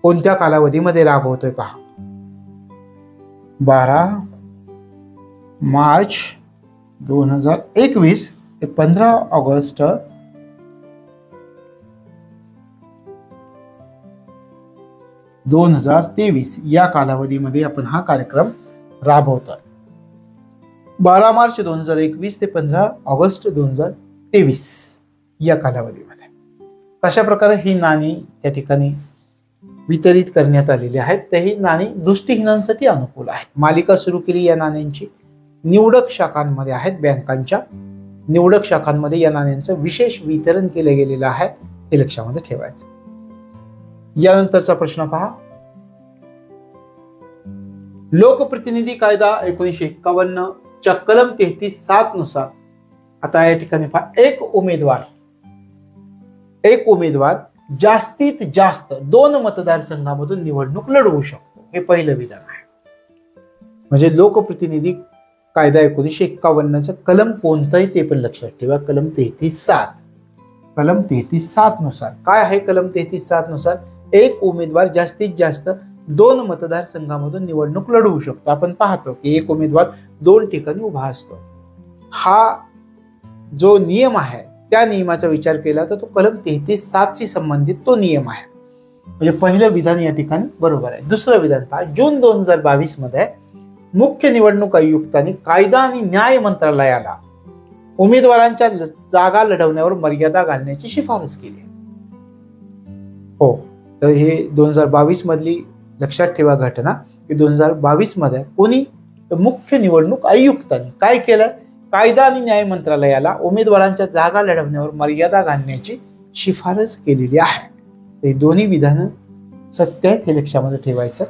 कोणत्या कालावधीमध्ये राबवतोय पहा. 12 मार्च 2021 ते 15 ऑगस्ट 2023 या कालावधीमध्ये आपण हा कार्यक्रम राबवतोय. 12 मार्च 2021 ते 15 ऑगस्ट 2023 या कालावधीमध्ये. अशा प्रकारे ही नाणी त्या ठिकाणी वितरित करण्यात आलेली आहेत. तर ही नाणी दृष्टिहीनांसाठी अनुकूल आहेत. मालिका सुरू केली या नाण्यांची, निवडक शाखांमध्ये आहेत बँकांच्या निवडक शाखांमध्ये या नाण्यांचं विशेष वितरण केलं गेलेलं आहे, हे लक्षामध्ये ठेवायचं. यानंतरचा प्रश्न पहा. लोकप्रतिनिधी कायदा 1951 च्या कलम 33(7) नुसार आता या ठिकाणी पहा, एक उमेदवार जास्तीत जास्त 2 मतदारसंघामधून निवडणूक लढवू शकतो, हे पहिलं विधान आहे. म्हणजे लोकप्रतिनिधी कायदा 1951चं कलम कोणतंही ते पण लक्षात ठेवा, कलम 33(7) नुसार काय आहे? कलम 33(7) नुसार एक उमेदवार जास्तीत जास्त 2 मतदारसंघामधून निवडणूक लढवू शकतो. आपण पाहतो की एक उमेदवार 2 ठिकाणी उभा असतो. हा जो नियम आहे त्या नियमाचा विचार केला तर तो कलम 33(7) संबंधित तो नियम आहे. म्हणजे पहिलं विधान या ठिकाणी बरोबर आहे. दुसरं विधान पहा. जून 2022 मध्ये मुख्य निवडणूक आयुक्तांनी कायदा आणि न्याय मंत्रालयाला उमेदवारांच्या जागा लढवण्यावर मर्यादा घालण्याची शिफारस केली. हो, तर हे 2022 मधली लक्षात ठेवा घटना की 2022 मध्ये कोणी मुख्य निवडणूक आयुक्तांनी काय केलं? कायदा आणि न्याय मंत्रालयाला उमेदवारांच्या जागा लढवण्यावर मर्यादा घालण्याची शिफारस केलेली आहे. हे दोन्ही विधानं सत्य आहेत, हे लक्षामध्ये ठेवायचं.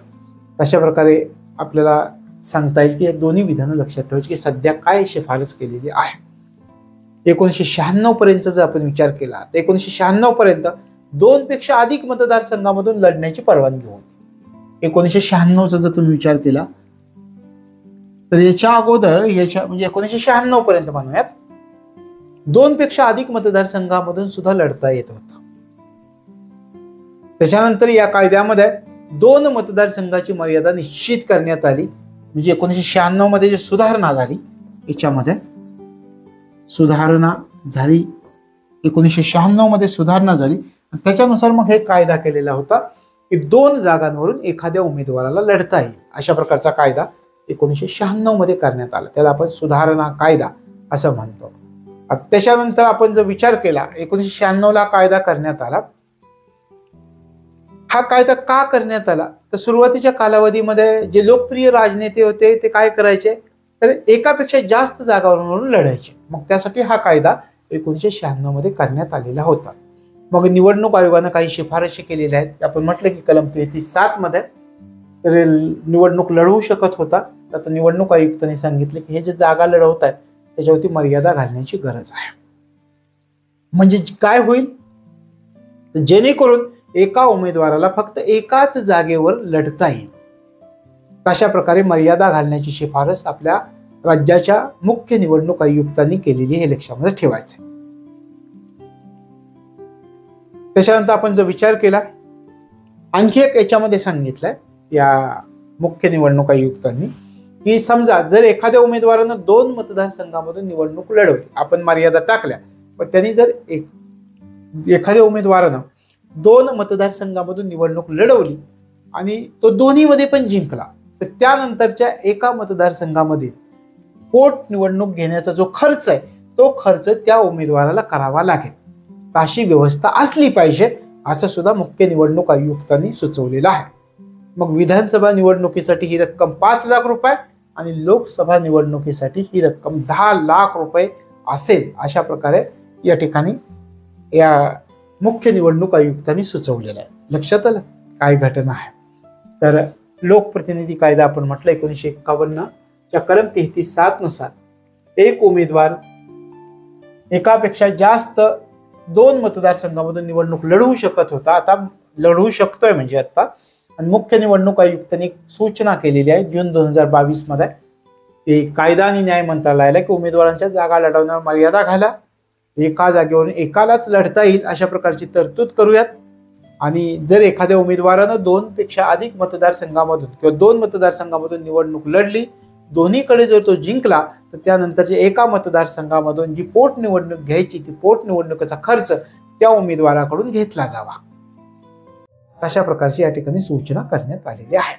अशा प्रकारे आपल्याला सांगता येईल की या दोन्ही विधानं लक्षात ठेवायची की सध्या काय शिफारस केलेली आहे. 1996 पर्यंत जर आपण विचार केला तर 1996 पर्यंत 2 पेक्षा अधिक मतदारसंघामधून लढण्याची परवानगी होती. 1996चा जर तुम्ही विचार केला तर याच्या अगोदर म्हणजे 1996 पर्यंत म्हणूयात 2 पेक्षा अधिक मतदारसंघामधून सुद्धा लढता येत होतं. त्याच्यानंतर या कायद्यामध्ये 2 मतदारसंघाची मर्यादा निश्चित करण्यात आली. म्हणजे 1996 मध्ये जी सुधारणा झाली, याच्यामध्ये सुधारणा झाली, 1996 मध्ये सुधारणा झाली. त्याच्यानुसार मग हे कायदा केलेला होता की 2 जागांवरून एखाद्या उमेदवाराला लढता येईल, अशा प्रकारचा कायदा 1996 मध्ये करण्यात आला. त्याला आपण सुधारणा कायदा असं म्हणतो. त्याच्यानंतर आपण जर विचार केला 1996 ला कायदा करण्यात आला. हा कायदा का करण्यात आला? तर सुरुवातीच्या कालावधीमध्ये जे लोकप्रिय राजनेते होते ते काय करायचे, तर एकापेक्षा जास्त जागांवरून लढायचे. मग त्यासाठी हा कायदा 1996 मध्ये करण्यात आलेला होता. मग निवडणूक आयोगानं काही शिफारशी केलेल्या आहेत. आपण म्हटलं की कलम 33(7) मध्ये निवडणूक लढवू शकत होता. तर निवडणूक आयुक्तांनी सांगितले की हे जे जागा लढवत आहेत त्याच्यावरती मर्यादा घालण्याची गरज आहे. म्हणजे काय होईल, जेणेकरून एका उमेदवाराला फक्त एकाच जागेवर लढता येईल. अशा प्रकारे मर्यादा घालण्याची शिफारस आपल्या राज्याच्या मुख्य निवडणूक आयुक्तांनी केलेली, हे लक्षामध्ये ठेवायचं. त्याच्यानंतर आपण जर विचार केला आणखी एक याच्यामध्ये सांगितलंय या मुख्य निवडणूक आयुक्तांनी की समजा जर एखाद्या उमेदवारानं 2 मतदारसंघामधून निवडणूक लढवली, आपण मर्यादा टाकल्या, पण त्यांनी जर एखाद्या उमेदवारानं 2 मतदारसंघामधून निवडणूक लढवली आणि तो दोन्हीमध्ये पण जिंकला, तर त्यानंतरच्या एका मतदारसंघामध्ये पोटनिवडणूक घेण्याचा जो खर्च आहे तो खर्च त्या उमेदवाराला करावा लागेल. अशी व्यवस्था असली पाहिजे असं सुद्धा मुख्य निवडणूक आयुक्तांनी सुचवलेलं आहे. मग विधानसभा निवडणुकीसाठी ही रक्कम 5 लाख रुपये आणि लोकसभा निवडणुकीसाठी ही रक्कम 10 लाख रुपये असेल, अशा प्रकारे या ठिकाणी या मुख्य निवडणूक आयुक्तांनी सुचवलेलं आहे. लक्षात आलं काय घटना आहे. तर लोकप्रतिनिधी कायदा आपण म्हटलं 1951 च्या कलम 33(7) नुसार एक उमेदवार एकापेक्षा जास्त 2 मतदारसंघामधून निवडणूक लढवू शकत होता, आता लढवू शकतोय. म्हणजे आता आणि मुख्य निवडणूक आयुक्तांनी सूचना केलेली आहे जून 2022 मध्ये की कायदा आणि न्याय मंत्रालयाला की उमेदवारांच्या जागा लढवण्यावर मर्यादा घाला, एका जागेवरून एकालाच लढता येईल अशा प्रकारची तरतूद करूयात. आणि जर एखाद्या उमेदवारानं 2 पेक्षा अधिक मतदारसंघामधून किंवा 2 मतदारसंघामधून निवडणूक लढली, दोन्हीकडे जर तो जिंकला, तर त्यानंतरच्या एका मतदारसंघामधून जी पोटनिवडणूक घ्यायची ती पोटनिवडणुकीचा खर्च त्या उमेदवाराकडून घेतला जावा, अशा प्रकारची या ठिकाणी सूचना करण्यात आलेली आहे.